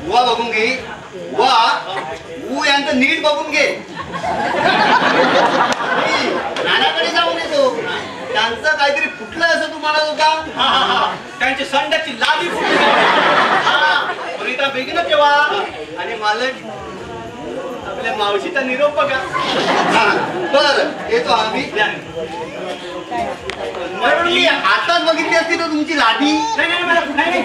बुवा बघून घे. बुवा यांचं नीट बघून घे. नानाकडे जाऊन येतो. त्यांचं काहीतरी फुटलं असं तू म्हणत होता. त्यांची संडाची लादी फुटली बेगीन तेव्हा. आणि मालक आपल्या मावशीचा निरोप बघा. बरं येतो आम्ही. आताच बघितली असती तर तुमची लादी. नाही मला नाही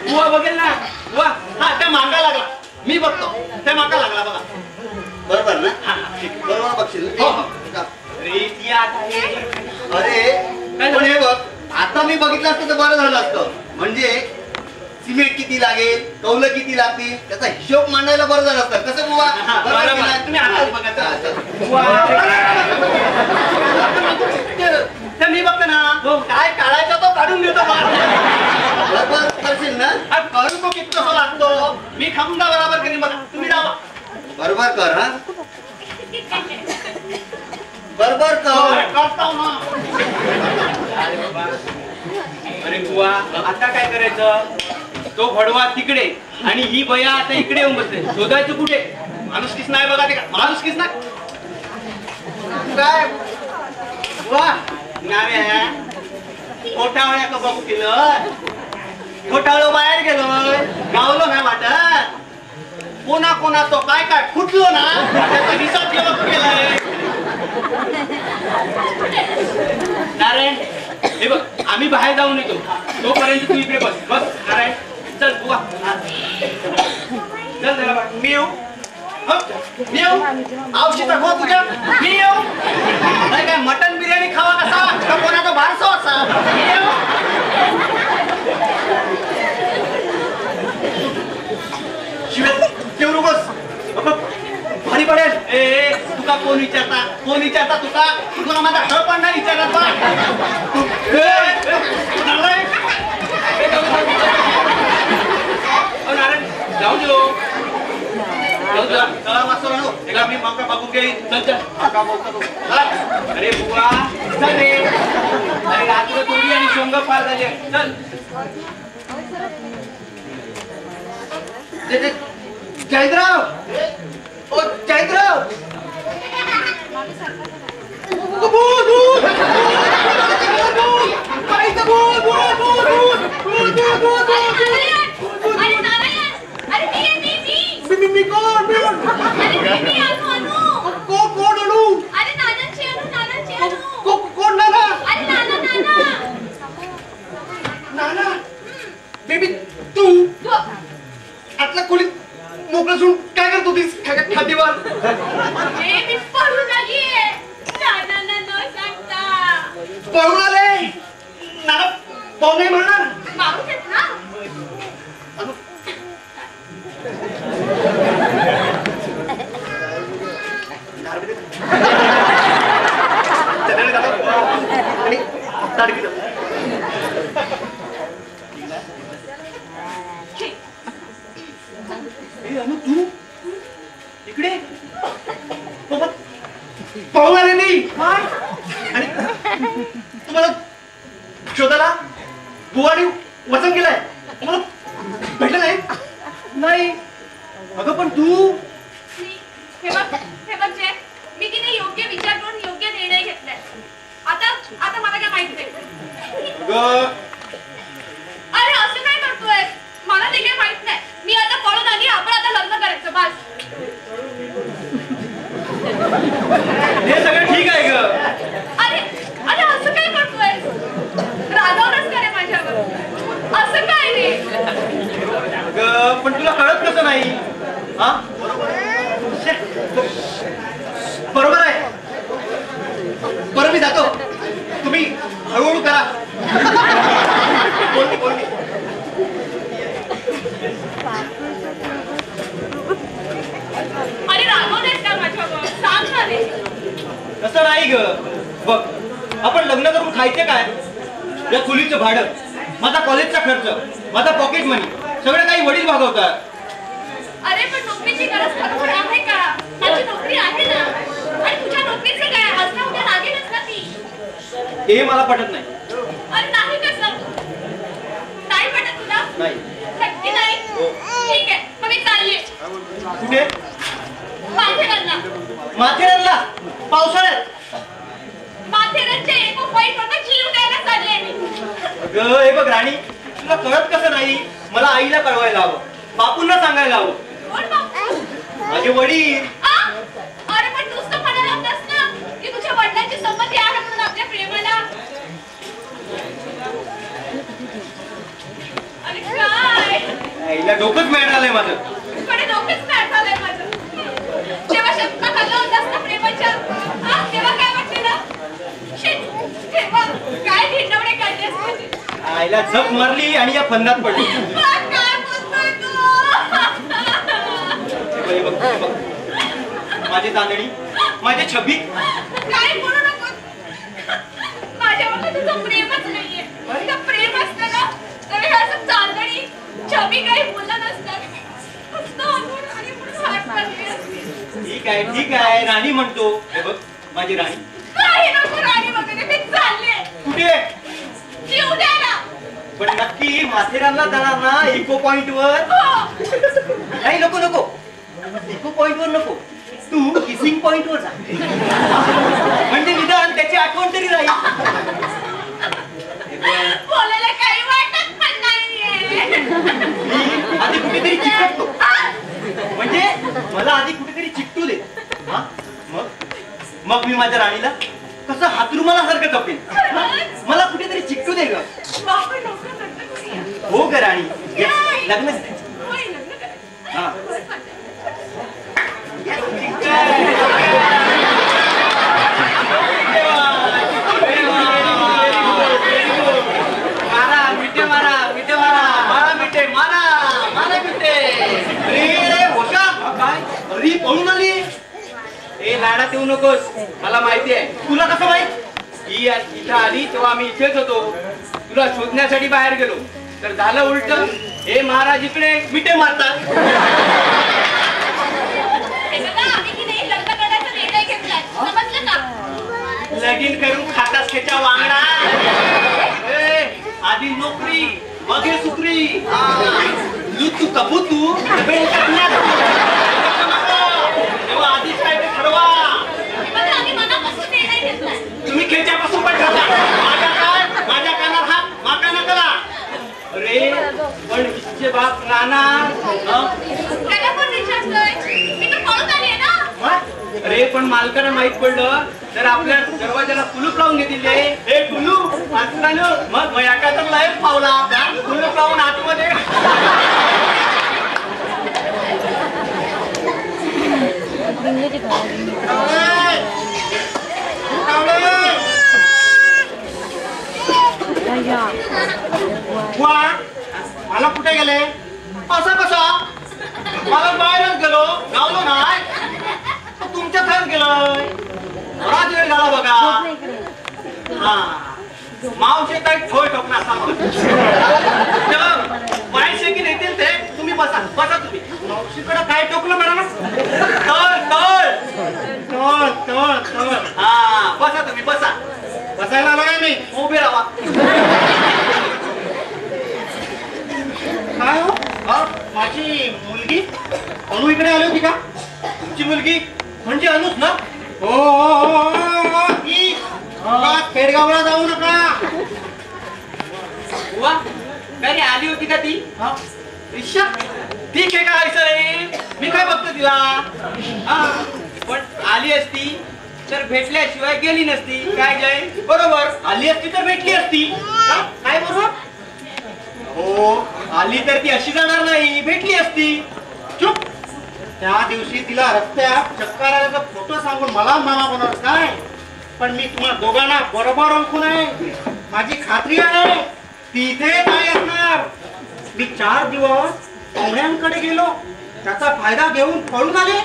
बुवा बघेल ना. बुवा हा त्या मागा लागला. मी बघतो त्या मागा लागला बघा. बरोबर ना. बरोबर बघशील. अरे पण हे बघ आता मी बघितलं असतं तर बरं झालं असतं. म्हणजे सिमेंट किती लागेल, कौलं किती लागतील त्याचा हिशोब मांडायला बरं झालं असतं. कसं बुवा? तुम्ही आताच बघा. मी बघतो ना काय काढायचा तो काढून घेतो. बरोबर करशील ना. करू तो किती कसं लागतो. मी खमदा बरोबर करीन बघा. तुम्ही जावा बरोबर कर. हा बरोबर कर. करतो ना. अरे बुवा आता काय करायचं. तो भडवा तिकडे आणि ही बया आता इकडे येऊन बसते. शोधायचं कुठे. माणुसकीच नाही बघा. ते का माणुसकीच नाही काय बुवा. खोटावळ्या का बघू केलं. खोटावळ बाहेर गेलोय. गावलो नाही वाटत. कोणा तो काय फुटलो ना त्याचा हिसाब केलाय. नारायण हे बघ आम्ही बाहेर जाऊन येतो. तोपर्यंत तू इकडे बस. नारायण चल बुवा. चल जरा मी येऊ. मी येऊ. औषध दाखवा तुझ्या. मी येऊ. नाही काय मटन बिर्याणी खावा कसा का कोणाचा बारसो असा. मी येऊ. शिवाय केवढू बस भारी पडेल. ए तुका कोण विचारता तुला माझा खळ पण नाही विचारत. नारायण जाऊ दे. चला मस्त मी मका बघून घेईन. चल मका बोलतो. अरे बुवा चल रे. अरे रात्र थोडी आणि शोंग फार झाली. चल जयद्राव. ओ जयद्राव. आतला खोलीत मोकळं सोडून काय करतो तीस खादीवर. पळून आले. नाना पाहू नाही म्हणणार. तू इकडे पाहून आले नाही. तुम्हाला शोधाला बुवाने वचन केलंय. तुम्हाला भेटलं नाही. अगं पण तू हे बघ जय मी की नाही योग्य विचार करून योग्य निर्णय घेतलाय. आता मला काय माहित नाही. अरे असं काय करतोय. मला ते काही माहित नाही. मी आता पळून आली. आपण आता लग्न करायचं बस. हे सगळं ठीक आहे ग. अरे असं काय करतोय. रागावलंच का रे माझ्यावर. असं काय रे. पण तुला कळत कसं नाही. हा बरोबर आहे. बरं मी जातो. तुम्ही हळूहळू करा. अरे रागवलंच तसं नाही ग. बघ, आपण लग्न करून खायचे काय? या खोलीचं भाडं, माझा कॉलेजचा खर्च, माझा पॉकेट मनी सगळं काही वडील भागवतात. अरे पण नोकरीची गरज खरोखर आहे का? माझी नोकरी आहे ना. आणि तुझ्या नोकरीचं काय? आज ना उद्या लागेलच ना ती. हे मला पटत नाही. अरे नाही कसं? नाही पटत तुला? नाही. नक्की नाही? ठीक आहे, मग मी चालले. कुठे? माथेरानला. माथेरानला? पावसाळ्यात? माथेरानच्या एका पॉईंटवर जीव द्यायला चालले मी. अगं हे बघ राणी, तुला कळत कसं नाही? मला आईला कळवायला हवं, बापूंना सांगायला हवं. कोण बापू? माझे वडील. अरे पण तूच तर म्हणाला होतास ना की तुझ्या वडिलांची संमती आहे म्हणून आपल्या प्रेमाला. अरे काय? आईला डोकंच मॅट झालंय माझं. कडे डोकंच मॅट झालंय माझं. जेव्हा शब्द खाल्ला होतास ना प्रेमाच्या, तेव्हा काय वाटलेलं? शिट, तेव्हा काय धिंडवणे काढलेस माझे. आईला झप मारली आणि या फंदात पडली. काय बोलतोय तू? हे बघ, हे बघ. माझे तांदळी, माझे छबी. काय बोलू नको. माझ्यावर तुझं प्रेमच नाहीये. तुझं प्रेम असतं ना तर हे असं चांदणी छबी काही बोललं नसतं. नुसतं अंगून आणि म्हणून हात मारले असते. ठीक आहे राणी म्हणतो. हे बघ माझी राणी. काही नको राणी वगैरे, मी चालले. कुठे? जीव द्यायला. पण नक्की माथेरानला जाणार ना? इको पॉइंट वर? नाही, नको नको, इको पॉइंट वर नको. तू किसिंग पॉइंट वर जा. म्हणजे निदान त्याची आठवण तरी राहील. बोलायला काही वाटत पण नाहीये. मी आधी कुठेतरी चिकटतो. म्हणजे मला आधी कुठेतरी चिकटू दे. मग मी माझ्या राणीला कसं हातरुमालासारखं जपेन. मला कुठेतरी चिकटू दे ग. बापरे, नको लग्न करूया. हो ग राणी, लग्न. होय, लग्न करूया. हा. मारा मिठे, मारा मिठे, मारा मिठे, मारा मिठे. अरे होशा, काय अरे पळून आली. ए लाडात येऊ नकोस, मला माहिती आहे. तुला कसं माहित? ही इथं आली तेव्हा आम्ही इथेच होतो. तुला शोधण्यासाठी बाहेर गेलो तर झालं उलट. हे महाराज इकडे मिठे मारतात. लगीन करून खातास त्याच्या वांगडा. आधी नोकरी मग हे सुकरी. लुतू कबूतू तेव्हा आधीच काय ते ठरवा. तुम्ही खेच्यापासून पण ठरला. माझ्या कानात हात, माका नकला. अरे पण हिचे बाप नाना. अरे पण मालकाला माहित पडलं तर आपल्या दरवाजाला कुलूप लावून घेतील. हे कुलूप मग एका तर लाईफ पावला. कुलूप लावून आतमध्ये. मला कुठे गेले? असा कसा? मला बाहेरच गेलो, गावलो नाही. तुमच्या घरात गेलोय. बराच वेळ झाला बघा. हा मावशे काय ठोय ठोकणार पैसे की येतील ते. तुम्ही बसा बसा. तुम्ही मावशीकडे काय टोकलं मॅडम? तळ. हा बसा तुम्ही बसा. बसायला आलो नाही मी. उभे राहा. काय हो? माझी मुलगी अनु इकडे आली होती का? तुमची मुलगी म्हणजे अनुच ना? हो. खेडगावला जाऊ नका. काय आली होती का ती? रिक्षा ठीक आहे का? ऐसा मी काय बघतो तिला. पण आली असती तर भेटल्याशिवाय गेली नसती. काय जय? बरोबर. आली असती तर भेटली असती. काय बरोबर? हो आली तर ती अशी जाणार नाही, भेटली असती. चुप. त्या दिवशी तिला रस्त्यात चक्कर आल्याचा फोटो सांगून मला मामा बनवणार काय? पण मी तुम्हाला दोघांना बरोबर ओळखून आहे. माझी खात्री आहे ती इथे काय असणार. मी 4 दिवस पाहुण्यांकडे गेलो, त्याचा फायदा घेऊन पळून आले.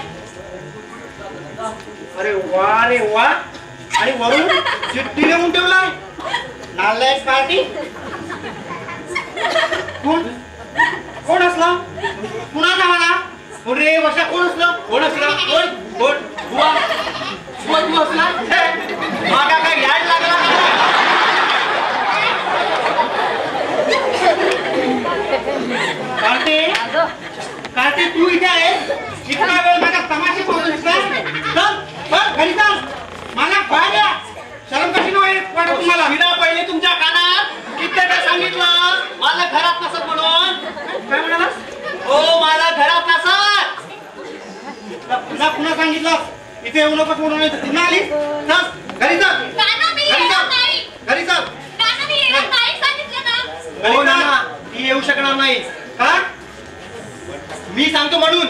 अरे वा रे वा. आणि वरून चिठ्ठी लिहून ठेवलाय नालायक पार्टी. कोण कोण असला कुणाचा मला कोण रे वर्षा कोण असलं कोण असलं कोण कोण बुवा बुवा तू असला मागा काय याड लागला कार्टे कार्टे तू इथे आहे इतका वेळ माझा तमाशे पाहतोस का चल चल घरी चल मला बाहेर या शरम कशी नाही वाटत तुम्हाला विना पहिले तुमच्या कानात कित्येकदा सांगितलं मला घरात नसत म्हणून. काय म्हणाला हो मला घरात नसत. पुन्हा पुन्हा सांगितलं इथे येऊ नको म्हणून पुन्हा आली चल घरी चल नाना मी घरी येणार चल नाही. घरी चल नाना मी येणार नाही सांगितलं ना. हो ना ती येऊ शकणार नाही. का मी सांगतो म्हणून.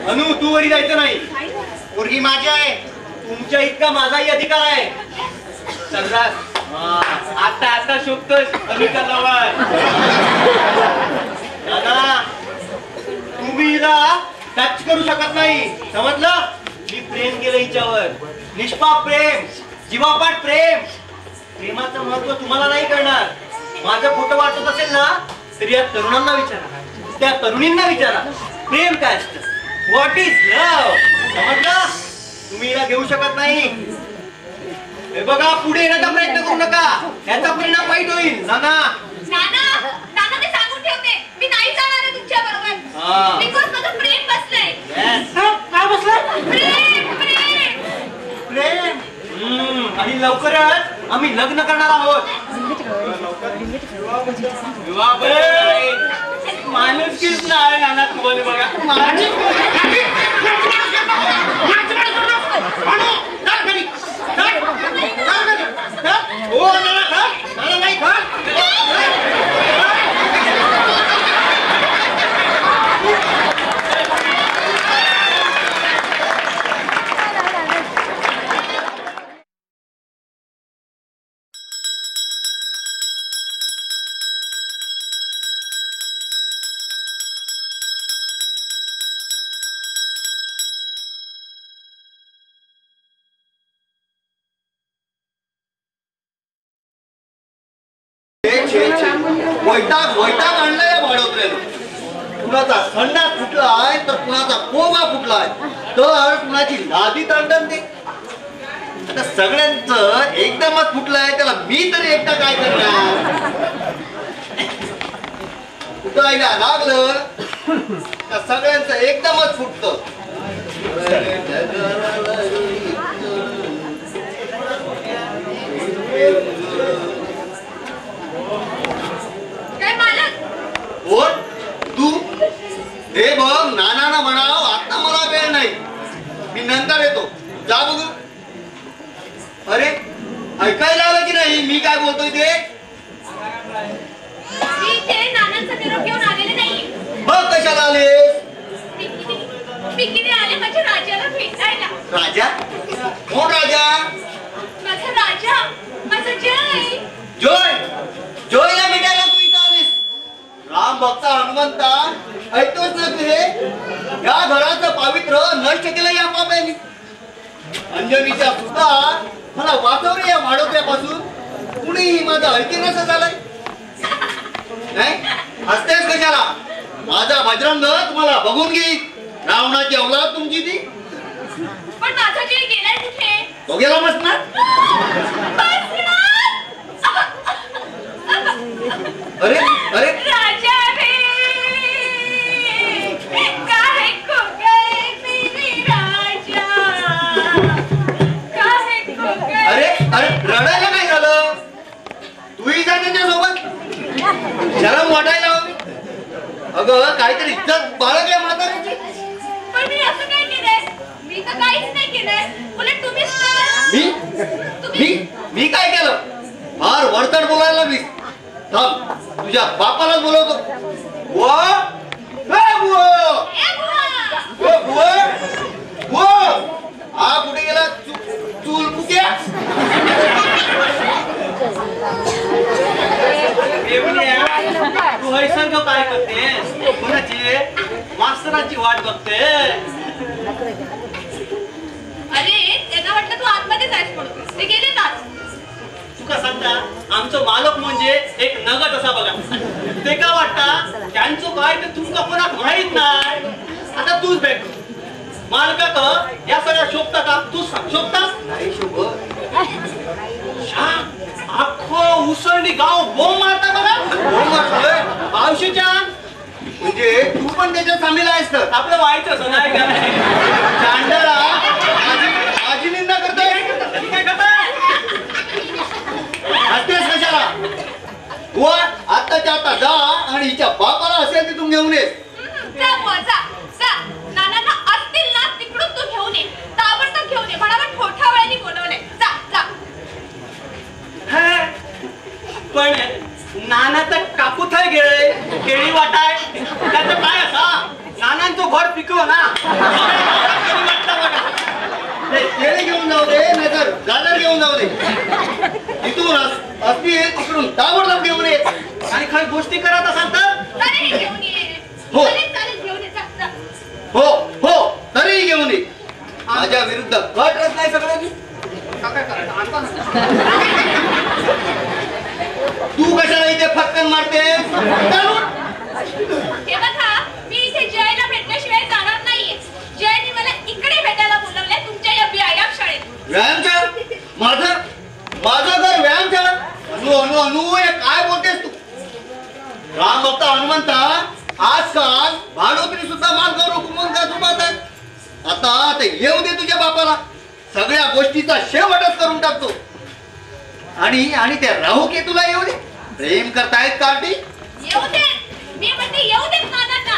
अनु तू वरी जायचं नाही. पोरगी माझी आहे तुमच्या इतका माझाही अधिकार आहे. सर्रास आता आता शोधतोस अनुच्या नावावर. दादा तुम्ही हिला टच करू शकत नाही समजलं. मी प्रेम केलं हिच्यावर निष्पाप प्रेम जीवापाड प्रेम. प्रेमाचं महत्व तुम्हाला नाही कळणार. माझं खोटं वाटत असेल ना तर या तरुणांना विचारा त्या तरुणींना विचारा प्रेम काय असतं. व्हॉट इज लव्ह समजलं. तुम्ही हिला घेऊ शकत नाही. हे बघा पुढे येण्याचा प्रयत्न करू नका याचा परिणाम वाईट होईल. नाना नाना नाना ते सांगून ठेवते मी नाही जाणार आहे तुमच्या हा. बरोबर. बिकॉज माझं प्रेम बसलंय. काय बसलं प्रेम प्रेम प्रेम. आणि लवकरच आम्ही लग्न करणार आहोत. माणूस कीच नाही नाना तुम्हाला बघा हो मला नाही खा वैताग वैताग आणलाय भाडवत्र्यानं. कुणाचा खंडा फुटलाय तर कुणाचा कोबा फुटलाय तर कुणाची लादी तांडण ते. आता सगळ्यांचं एकदमच फुटलंय त्याला मी तरी एकटा काय करणार. फुटायला लागलं तर सगळ्यांचं एकदमच फुटतं. काय मालक कोण तू हे बघ नाना म्हणाव आता मला वेळ नाही मी नंतर येतो जा बघू. अरे ऐकायला आलं की नाही मी काय बोलतोय ते. मी इथे नानांचा निरोप घेऊन आलेले नाही. मग कशाला आले. पिकीने आले माझ्या राजाला भेटायला. राजा कोण राजा. माझा राजा माझा जय. जोय जोयला भेटायला तू इथं आलीस. राम भक्त हनुमंता ऐकतोच ना तुझे या घराचं पावित्र्य नष्ट केलं या पाप्याने. अंजनीच्या सुद्धा मला वाचवले या भाडोत्यापासून. कुणीही माझं ऐकण्याचं झालंय नाही. हसतेस कशाला. माझा बजरंग तुम्हाला बघून घेईल. रावणाची औलाद तुमची ती. पण माझा जय गेलाय कुठे. तो गेला बसणार. अरे अरे राजा रे काहे खो गए मेरे राजा काहे खो गए. अरे अरे रडायला काय झालं. तूही जा त्याच्या सोबत. शरम वाटायला हवी. अगं काहीतरी इज्जत बाळगल्या म्हाताऱ्याची. पण मी असं काय केलंय. मी तर काहीच नाही केलंय. उलट तुम्हीच तर. मी मी काय केलं. फार वरचढ बोलायला मी. थांब तुझ्या बापाला बोलवतो. बुवा ए बुवा ए बुवा बुवा हा कुठे गेला चूल कुठ्या. तू हैसर्ग काय करते कुणाची मास्तराची वाट बघते. अरे त्यांना वाटलं तू आतमध्ये जायस म्हणून ते गेले ना. तुका सांगता आमचं मालक म्हणजे एक नगद असा बघा. ते का वाटता त्यांचं काय ते तुमका कोणाक माहित नाही. आता तूच बॅग मालकाक या सगळ्या शोभता का तूच सांग शोभतास नाही शोभत. अख्खो उसळणी गाव बोंब मारता बघा. कोण मारतोय? मावशीच्या म्हणजे तू पण त्याच्यात सामील आहेस तर आपलं व्हायचं नाही का चांडाला आजी निंदा करतोय. काय करताय हसतेस कशाला? बुवा आत्ताच्या आता जा आणि हिच्या बापाला असेल तिथून घेऊन ये. जा बुवा जा जा. नानांना असतील ना तिकडून तू घेऊन ये. ताबडतोब घेऊन ये. मला ठोठा वेळाने बोलवलंय. जा जा. पण नाना तर कापूत आहे गेळे केळी वाटाय त्याचं काय असा नानांचं घर पिकव ना वाटतं बघा. ते केळी घेऊन जाऊ दे नाहीतर गाजर घेऊन जाऊ दे. तिथून असतील तिकडून ताबडतोब घेऊन ये. आणि काही गोष्टी करत असाल तर चालेल घेऊन ये. हो. चालेल चालेल घेऊन ये. जा जा. हो हो तरीही घेऊन ये. माझ्या विरुद्ध कट रच नाही सगळ्यांनी. काय करायचं आणता ना. तू कशाला इथे फटकन मारते? हे बघा मी इथे जयला भेटल्याशिवाय जाणार नाहीये. जयने मला इकडे भेटायला बोलवलंय तुमच्या या व्यायाम शाळेत. व्यायामशाळा? माझं घर व्यायामशाळा? अनु अनु अनु हे काय बोलतेस तू? राम भक्त हनुमंता आजकाल भाडोत्री सुद्धा मालकावर हुकूमत का झुकवतात. आता ते येऊ दे तुझ्या बापाला. सगळ्या गोष्टीचा शेवटच करून टाकतो. आणि त्या राहू के तुला येऊ दे. प्रेम करतायत कार्टी? येऊ दे. मी म्हणते येऊ दे नानांना.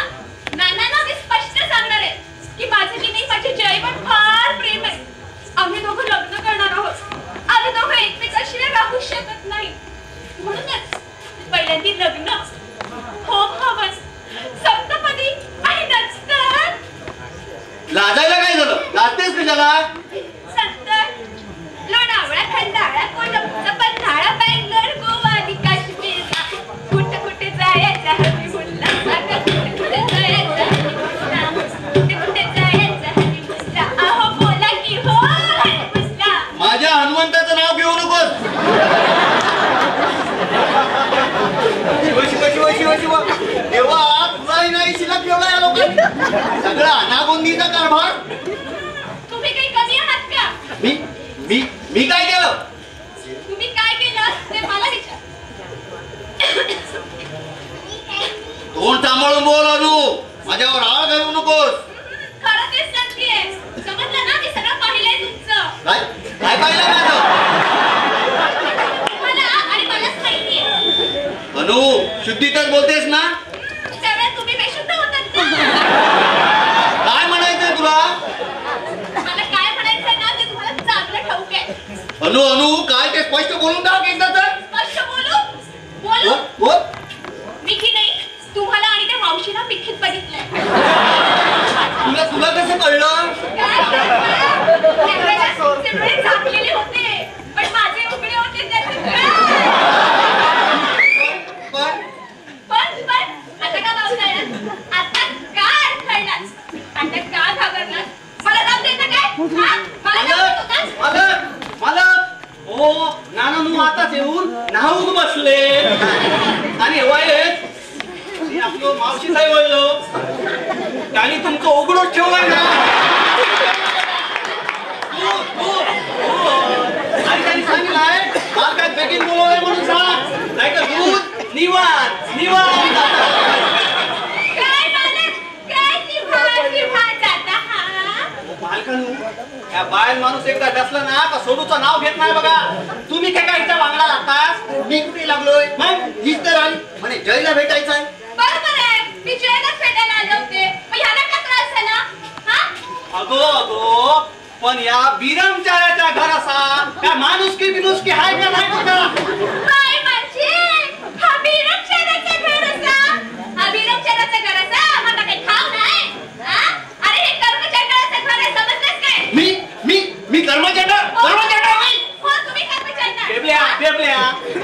नानांना मी स्पष्ट सांगणार आहे की माझं की नाही माझी जयवर फार प्रेम आहे. आम्ही दोघं लग्न करणार आहोत. आम्ही दोघं एकमेकांशिवाय राहू शकत नाही. म्हणूनच पहिल्यांदा लग्न होम हवन सप्तपदी आणि नंतर लाजायला काय झालं? लाजतेस कशाला? नंतर लोणावळा खंडाळा कोल्हापूर पन्हाळा बेंगलोर गोवा आणि काश्मीरला कुठे कुठे जायचं हनीमूनला. अगं कुठे जायचं हनीमूनला. कुठे जायचं हनीमूनला. अहो बोला की हो हनीमूनला. माझ्या हनुमंताचं नाव घेऊ नकोस. शिव तेव्हा तुलाही नाही शिल्लक ठेवला या लोकांनी. सगळा अनागोंदीचा कारभार. तुम्ही काही कमी आहात का? मी काय केलं? तुम्ही काय केलं ते मला विचार. तोंड सांभाळून बोल अनु. माझ्यावर आळ घालू नकोस. खरं तेच सांगतेय. समजलं ना मी सगळं पाहिलंय तुमचं. काय काय पाहिलं माझं? मला आणि मलाच माहितीये. अनु शुद्धीतच बोलतेस ना? त्यावेळेस तुम्ही बेशुद्ध होतात ना. काय म्हणायचंय तुला? मला काय म्हणायचंय ना ते तुम्हाला चांगलं ठाऊक आहे. अनु काय ते स्पष्ट बोलून टाक एकदा तर. स्पष्ट बोलू बोल. मी की नाही तुम्हाला आणि त्या मावशीला मिठीत बघितलंय. तुला कसं कळलं? ते डोळे झाकलेले होते पण माझे उघडे होते त्याचे. पण आता का पावसाळ्यात आता का अडखळलास? आता का घाबरलास? मला जाऊ देता काय? मला जाऊ देता? मालक हो नाना आताच येऊन नाहून बसले आणि आपलं मावशी साहेब वळलो त्यांनी तुमचं उघडूच ठेवलंय ना. आणि त्यांनी सांगितलंय मालकात बेगीन बोलवलंय म्हणून सांग नाहीतर दूध निवांत काय मालक काय निवांत जाता हा? मालकानू या बायल माणूस एकदा बसला ना का सोडूचं नाव घेत नाही बघा. तुम्ही काय इथं वांगडा लागतास? मी कुठे लागलोय? मग हीच तर आली म्हणे जयला भेटायचं आहे. बरोबर आहे. मी जयलाच भेटायला आले होते. पण ह्याला का त्रास झाला? हा? अगो पण या बिरमचाऱ्याच्या घराचा काय माणुसकी बिनुसकी हाय का नाही बघा. काय म्हणजे हा बिरमचाऱ्याचा घर असा? हा बिरमचाऱ्याचा घर असा? मला काही ठाव नाही. हा? अरे हे कर्मचाऱ्याचं घर आहे समजलंच काय? मी कर्मचारी हो तुम्ही कर्मचारी. बेबल्या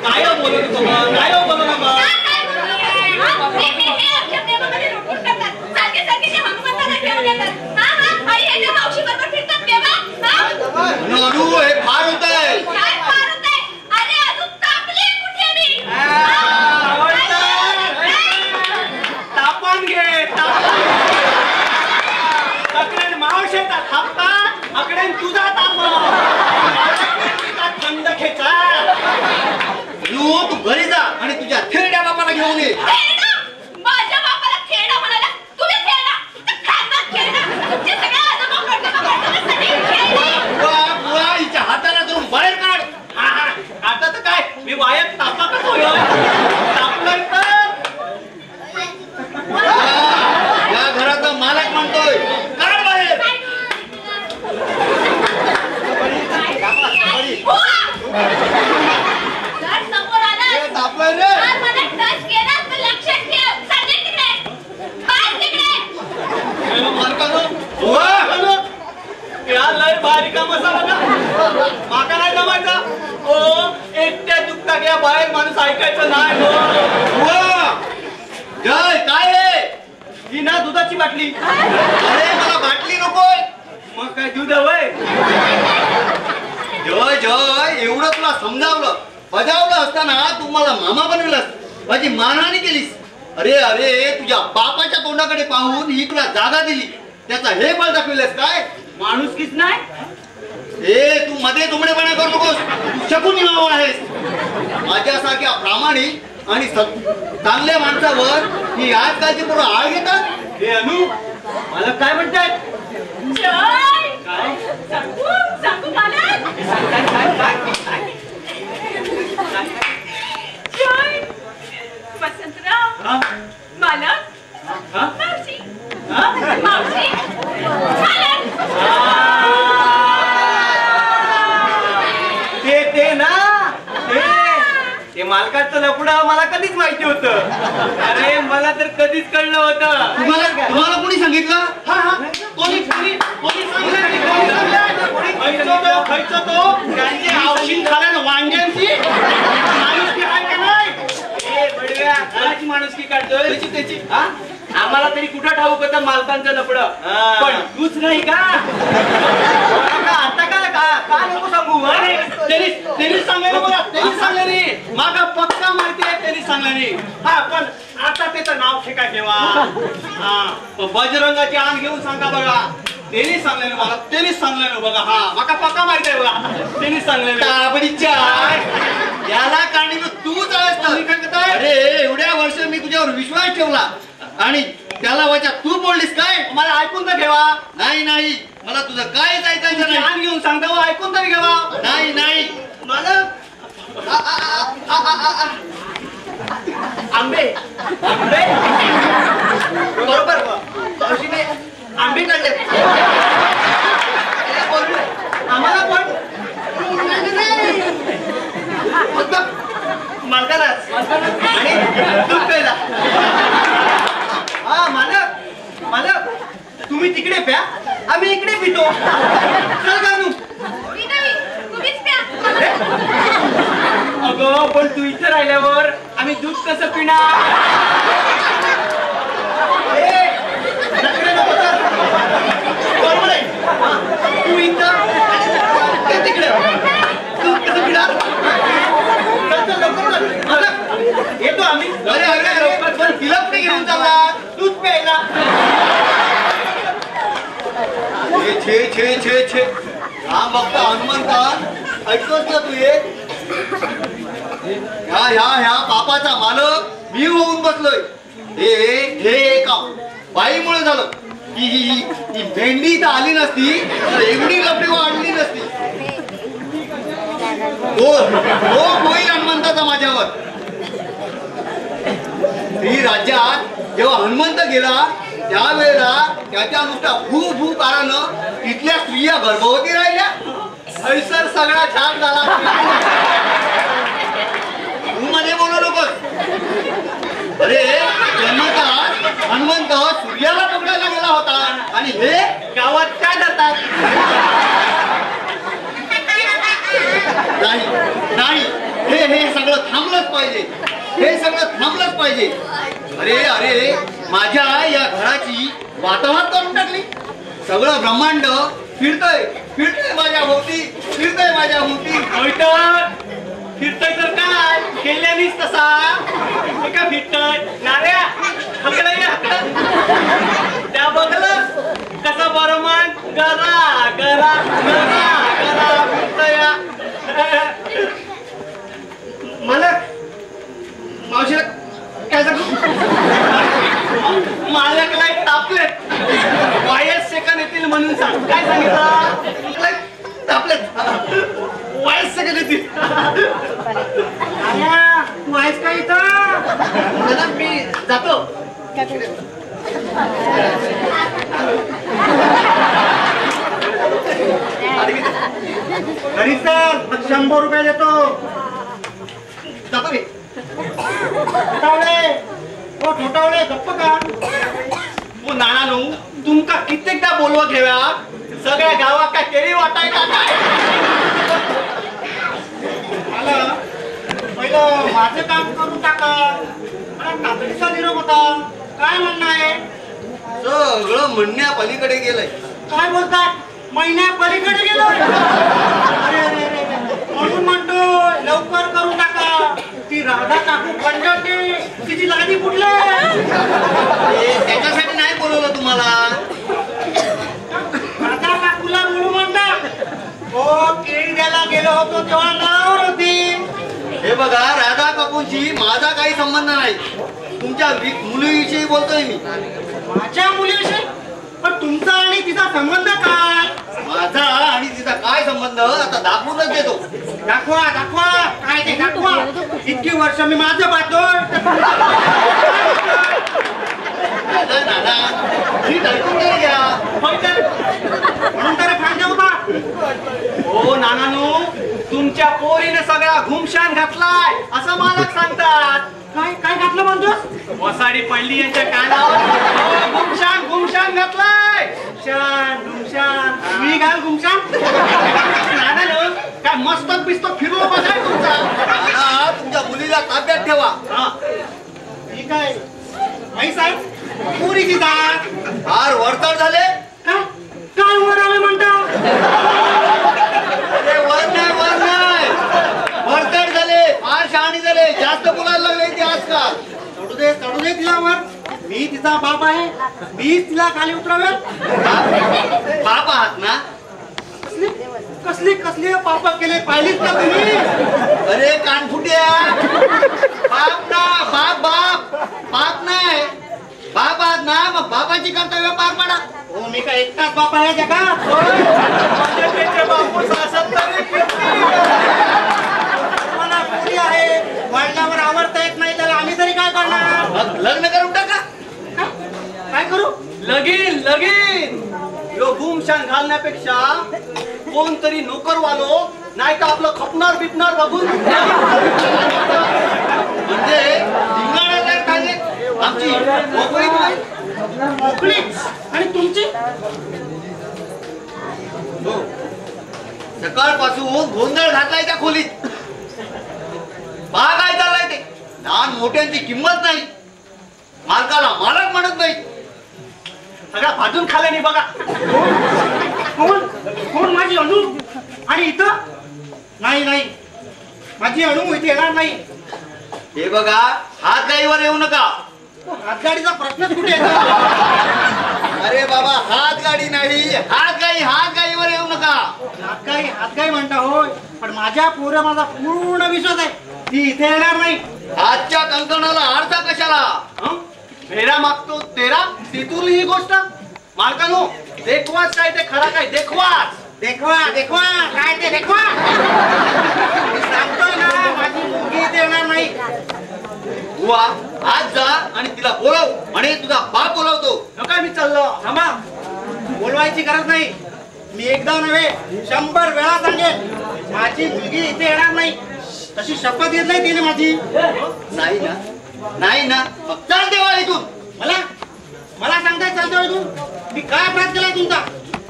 काय बोलू नको काय बोलू नको. काय बोलतोय? हा? हे आमच्या प्रेमामध्ये लुटून टाकतात. सारखे ते हनुमंताला घेऊन येतात. हा आणि ह्याच्या मावशी बरोबर फिरतात तेव्हा नाही जय काय रे ही ना दुधाची बाटली. अरे मला बाटली नकोय. मग काय दूध हवंय? जय जय एवढं तुला समजावलं बजावलं असताना तू मला मामा बनविलास, माझी मानहानी केलीस. अरे अरे तुझ्या बापाच्या तोंडाकडे पाहून ही तुला जागा दिली, त्याचा हे बळ दाखविलेस काय? माणूस किस नाही. ए तू मध्ये तुमडेपणा करू नकोस, तू शकून नाव आहेस. माझ्यासारख्या प्रामाणिक आणि चांगल्या माणसावर ही आजकालची पोरं आळ घेतात. हे अनु मला काय म्हणतायत? जय काय सांगू मला जय वसंतराव हा? मालक हा? मावशी हा? मावशी मालक ते ना ते मालकाचं लफडं मला कधीच माहिती होतं. अरे मला तर कधीच कळलं होतं. तुम्हाला कोणी सांगितलं? हा हा कोणी कोणी कोणी सांगलं? खायचं तो त्यांची औषध खाल्यानं वांग्यांची माणुसकी आहे का नाही? ए बडव्या कोणाची माणुसकी काढतोय? त्याची हा? आम्हाला तरी कुठं ठाऊक होतं मालकांचं लफडं, पण तूच नाही का? आता का नको सांगू? त्यांनी सांगले बघा, त्यांनी सांगले नाही. मागा पक्का माहिती आहे त्यांनी सांगले नाही. हा पण आता त्याचं नाव ठेका ठेवा. हा बजरंगाची आण घेऊन सांगा बघा. त्यांनी सांगले मला, त्यांनीच सांगले बघा. हा माका पक्का माहिती आहे बघा, त्यांनी सांगले. याला कारणीभूत तूच आहेस ना. अरे एवढ्या वर्ष मी तुझ्यावर विश्वास ठेवला आणि त्याला वाचा तू बोललीस काय? मला ऐकून तर घ्यावा. नाही नाही मला तुझं काहीच ऐकायचं तुझी नाही. आण घेऊन सांगता ऐकून तरी घ्यावा. नाही नाही मला आंबे आंबे बरोबर मावशीने आंबे काढले आम्हाला पण फक्त मालकालाच आणि दूध प्यायला. हा मालक मालक तुम्ही तिकडे प्या, आम्ही इकडे पितो. चल कानू. मी नाही तुम्हीच प्या. अगं पण तू इथे राहिल्यावर आम्ही दूध कसं पिणार? बरोबर आहे. तू इथं ते तिकडे दूध कसं पिणार? चल, लवकर येतो आम्ही. अरे अरे अरे पण तिला कुठे घेऊन चालला? दूध प्यायला. छे छे छे छे हा बघता हनुमंता ऐकतोस ना तू एक? ह्या पापाचा मालक मी होऊन बसलोय. हे काम बाईमुळे झालं. ही भेंडी तर आली नसती तर एवढी लपडी वाढली नसती. होईल हनुमंताचा माझ्यावर. ही राज्यात जेव्हा हनुमंत गेला त्यावेळेला त्याच्या नुसत्या भू भू कारानं इथल्या स्त्रिया गर्भवती राहिल्या. हैसर सगळा छान झाला. तू मध्ये बोलू नकोस. अरे जन्मतः हनुमंत सूर्याला पकडायला गेला होता आणि हे गावात काय धरतात? नाही नाही हे सगळं थांबलंच पाहिजे. हे सगळं थांबलंच पाहिजे. अरे अरे माझ्या या घराची वातावरण करून टाकली. सगळं ब्रह्मांड फिरतय फिरतय माझ्या भोवती, फिरतय माझ्या भोवती. फिरतोय तर काय केल्यानीच तसा एका फिरतोय नाऱ्या हकडा त्या बघलं कसा बरोमान गरा गरा गरा गरा फिरतोय. मालक मावशीला काय सांगू? मालकला तापलेत. 22 सेकंद येतील म्हणून सांग. काय सांगितलं? तापलेत 22 सेकंद येतील. तू आहेस का इथं? मी जातो. घरी चल 100 रुपये देतो. जातो मी. ठोठावले गप्प का? ओ नाना तुमका कित्येकदा बोलवा घेव्या सगळ्या गावात काय केळी वाटाय का काय? पहिलं माझं काम करून टाका. मला तातडीचा निरोप होता. काय म्हणणं आहे? सगळं म्हणण्या पलीकडे गेलंय. काय बोलताय? महिन्या पलीकडे गेलो. अरे अरे अरे, म्हणून म्हणतो लवकर करून टाका. ती राधा काकू कंटाळते, तिची लादी फुटले. त्याच्यासाठी नाही बोलवलं तुम्हाला. राधा काकूला म्हणून म्हणता. हो, केळी द्यायला गेलो होतो तेव्हा नावावर होती. हे बघा, राधा काकूंशी माझा काही संबंध नाही. तुमच्या मुलीविषयी बोलतोय मी. माझ्या मुलीविषयी? पण तुमचा आणि तिचा संबंध काय? माझा आणि तिचा काय संबंध आता दाखवूनच देतो. दाखवा दाखवा, काय ते दाखवा. इतकी वर्ष मी माझं पाहतोय. नाना, नीट ऐकून तरी घ्या. म्हणून तर फायदा होता. हो नानानू, तुमच्या पोरीने सगळा घुमशान घातलाय असं मालक सांगतात. काय काय घातलं म्हणतोस? वसाडी पडली यांच्या कानावर. घुमशान घुमशान घातलाय. घुमशान घुमशान, मी घाल घुमशान. नानानू, काय मस्तक बिस्तक फिरलो बघाय तुमचा. नाना, तुमच्या मुलीला ताब्यात ठेवा. हा ठीक आहे. आई साहेब, पोरीची दात फार वरचढ झाले. काय काय वर आलं म्हणता? अरे वर नाही वरचढ झाले. फार शहाणी झाले. जास्त बोलायला लागले ते आजकाल. चढू दे तिला वर. मी तिचा बाप आहे. मी तिला खाली उतरावेल. बाप आहात ना? कसली कसली पाप केले पाहिलीत का तुम्ही? अरे कानफुट्या, बाप ना, बाप नाही. बाप आहात ना, मग बापाची कर्तव्य पार पाडा. हो, मी काय एकटाच बाप आहे जगात? मला पोरी आहे. वडिलांवर आवडता येत नाही, त्याला आम्ही तरी काय करणार? मग लग्न करून टाका. काय करू? लगीन यो घुमशान घालण्यापेक्षा कोणतरी नोकरवालो नाही का आपलं खपणार बिपणार बघून म्हणजे धिंगाणा टांगे आमची मोकळी नाही. मोकळी. आणि तुमची? हो, सकाळपासून गोंधळ घातलाय त्या खोलीत. पहा काय चाललाय ते. लहान मोठ्यांची किंमत नाही. मालकाला मालक म्हणत नाही. सगळा भाजून खाल्याने बघा. कोण कोण माझी अणू? आणि इथं नाही नाही, माझी अणू इथे येणार नाही. हे बघा, हात गाईवर येऊ नका. हातगाडीचा प्रश्नच कुठे येतो? अरे बाबा, हात गाडी नाही, हात गाईवर येऊ नका. हातगाई म्हणता होय, पण माझ्या माझा पूर्ण विश्वास आहे ती इथे येणार नाही. आजच्या कंकणाला आरसा कशाला? फेरा मागतो तेरा तिथून ही गोष्ट. मालकानो, देखवाच काय ते खरा काय देखवाच. देखवा देखवा, काय ते देखवा? सांगतोय ना, माझी मुलगी इथे येणार नाही. बुवा, आज जा आणि तिला बोलव आणि तुझा बाप बोलवतो. नका, मी चाललो. थांबा, बोलवायची गरज नाही. मी एकदा नव्हे 100 वेळा सांगेन, माझी मुलगी इथे येणार नाही. तशी शपथ घेत नाही तिने माझी. नाही ना, नाही ना, मग चाल देवा इथून. मला सांगताय चालतोय तू? मी काय अपराध केलाय तुमचा?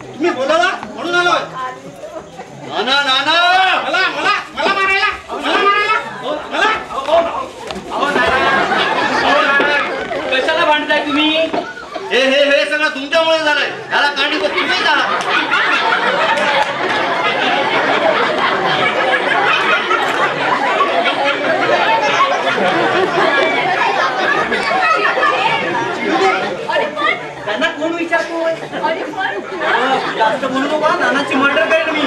तुम्ही बोलवला म्हणून आलोय. नाना नाना, मला मला मला मारायला मला कशाला भांडताय तुम्ही? हे सगळं तुमच्यामुळे झालंय. याला काढी तुम्ही आहात. त्यांना कोण विचारतो? अरे पण जास्त बोलू नका, नानाची मर्डर करेन मी.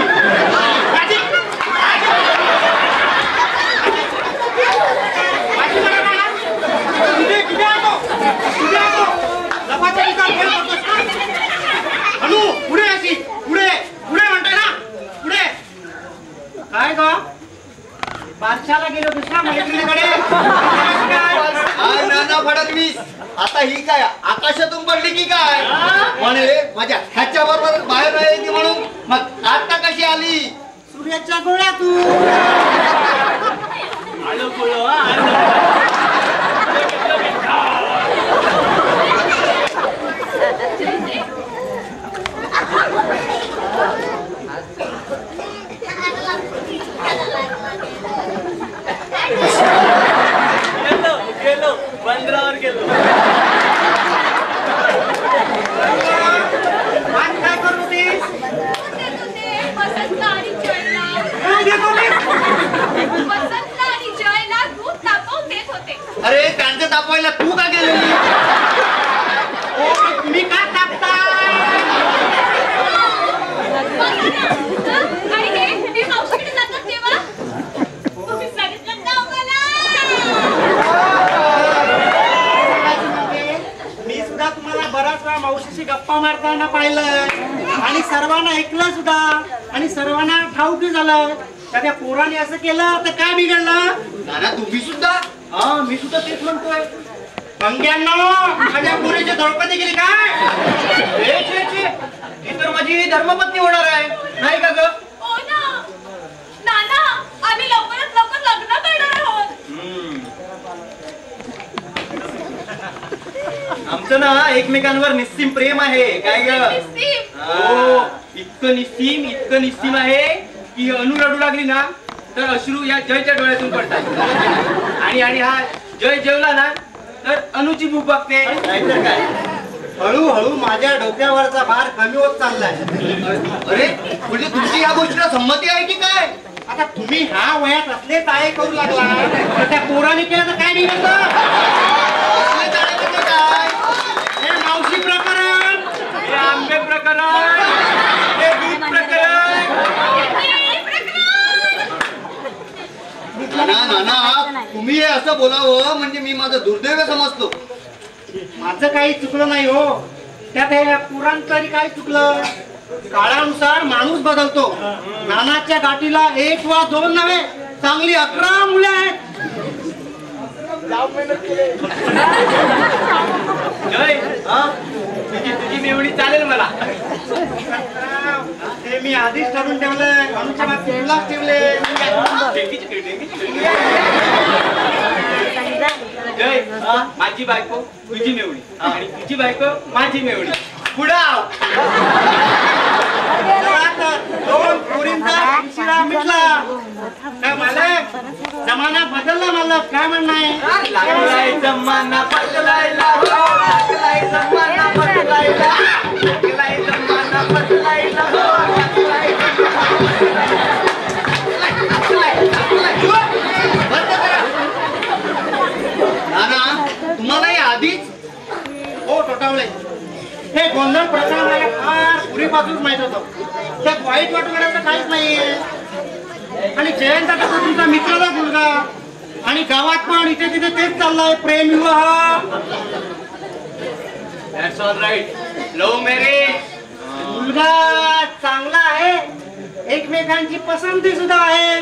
पुढे अशी पुढे पुढे म्हणतोय ना, पुढे. काय ग, बादशाला गेलो दुसऱ्या मैत्रिणीकडे? काय नाना फडणवीस, आता ही काय आकाशातून पडली की काय? म्हणे माझ्या ह्याच्या बरोबर बाहेर राहायची म्हणून. मग आता कशी आली? सूर्याच्या गोळ्यातून. आलो बोलो, आलो. काय बंदरावर गेलो. आज काय करत होतीस? वसंतला आणि जयला दूध तापवून देत होते. अरे त्यांचं तापवायला तू का गेलेली? तुम्ही का तापताय? आणि हे मी मावशीकडे जातात तेव्हा तुम्ही सांगितलं ना मला. मी सुद्धा तुम्हाला बराच वेळा मावशीशी गप्पा मारताना पाहिलं आणि सर्वांना ऐकलं सुद्धा आणि सर्वांना ठाऊकी झालं. त्या पोराने असं केलं तर काय बिघडलं? नाना तुम्ही सुद्धा? हा मी सुद्धा तेच म्हणतोय. पंग्यांनो माझ्या पोरीची धडपती गेली काय? ती तर माझी धर्मपत्नी होणार आहे नाही का ग? हो ना नाना, आम्ही लवकरात लवकर लग्न करणार आहोत. आमचं ना एकमेकांवर निस्सीम प्रेम आहे काय ग? निस्सीम. हो इतकं निस्सीम आहे की अनु रडू लागली ना तर अश्रू या जयच्या डोळ्यातून पडतात आणि हा जय जेवला ना तर अनुची भूक बघते. नाहीतर काय हळूहळू माझ्या डोक्यावरचा भार कमी होत चाललाय. अरे म्हणजे तुमची या गोष्टीला संमती आहे की काय? आता तुम्ही ह्या वयात असले ताळे करू लागला तर त्या पोराने केलं तर काय निघत? असले जाणे म्हणजे काय? हे मावशी प्रकरण, हे आंबे प्रकरण, हे दूध प्रकरण. नाना तुम्ही हे असं बोलावं म्हणजे मी माझं दुर्दैव समजतो. माझं काही चुकलं नाही हो. त्यात हे पुराण तरी काय चुकलं? काळानुसार माणूस बदलतो. नानाच्या गाठीला 1 वा 2 नव्हे चांगली 11 मुले आहेत. जय तुझी मेवणी चालेल मला. ते मी आधीच ठरवून ठेवलंय. अनुच्या बाबतीत तुलाच ठेवले. जय माझी बायको तुझी मेवणी आणि तुझी बायको माझी मेवणी. पुढाव 2 पोरींचा शिरा मिटला. काय मालक जमाना बदलला. मालक काय म्हणणं आहे? लागलाय जमाना बदलायला, लागलाय जमाना बदलायला, लागलाय जमाना बदलायला, लागलाय नाना तुम्हाला हे आधीच हो टोटावले. हे गोंधळ प्रकरण मला फार पूर्वीपासूनच माहित होतं. त्यात वाईट वाटण्याचं काहीच नाहीये. आणि जयंत आता तुमचा मित्राचा मुलगा आणि गावात पण इथे तिथे तेच चाललंय प्रेम विवाह. That's all right. Love marriage. मुलगा चांगला आहे. एकमेकांची पसंती सुद्धा आहे.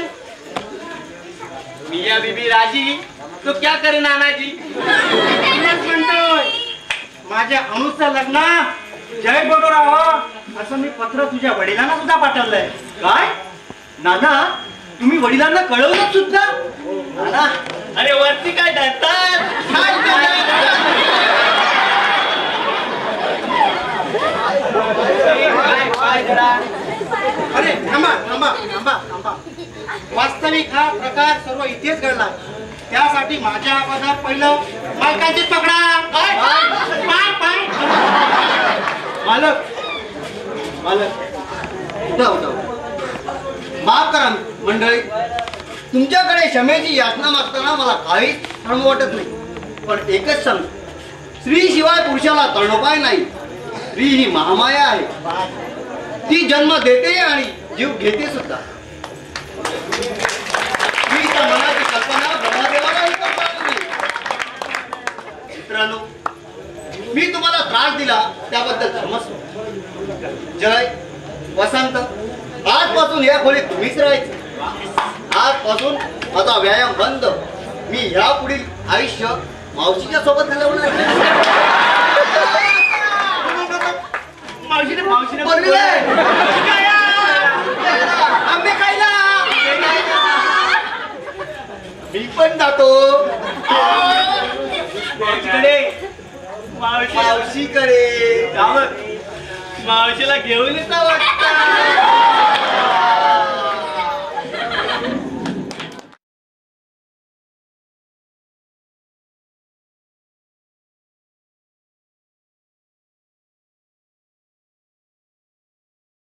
मिया बीबी राजी तो क्या करे नानाजी. तेच म्हणतोय माझ्या अनुचं लग्न जय बडोराव असं मी पत्र तुझ्या वडिलांना सुद्धा पाठवलंय. काय नाना तुम्ही वडिलांना कळवलं सुद्धा? नाना अरे वरती काय धरतात? अरे थांबा थांबा थांबा थांबा. वास्तविक हा प्रकार सर्व इथेच घडला. त्यासाठी माझ्या अगोदर पहिलं मालकाची पकडा. पाय पाय. मालक माफ करा मंडळी. तुमच्याकडे क्षमेची यातना मागताना मला काहीच धर्म वाटत नाही. पण एकच सांग, स्त्री शिवाय पुरुषाला तरणोपाय नाही. स्त्री ही महामाया आहे. ती जन्म देते आणि जीव घेते सुद्धा. स्त्रीच्या मनाची कल्पना ब्रह्मदेवाला नाही. मित्रांनो मी तुम्हाला त्रास दिला त्याबद्दल क्षमस्व. जय वसंत आजपासून या खोलीत तुम्हीच राहायचे. आजपासून माझा व्यायाम बंद. मी ह्या पुढील आयुष्य मावशीच्या सोबत घालवणार. मावशीने आंबे खायला मी पण जातो मावशीकडे. मावशीकडे. मावशीला घेऊन येता वाटतं.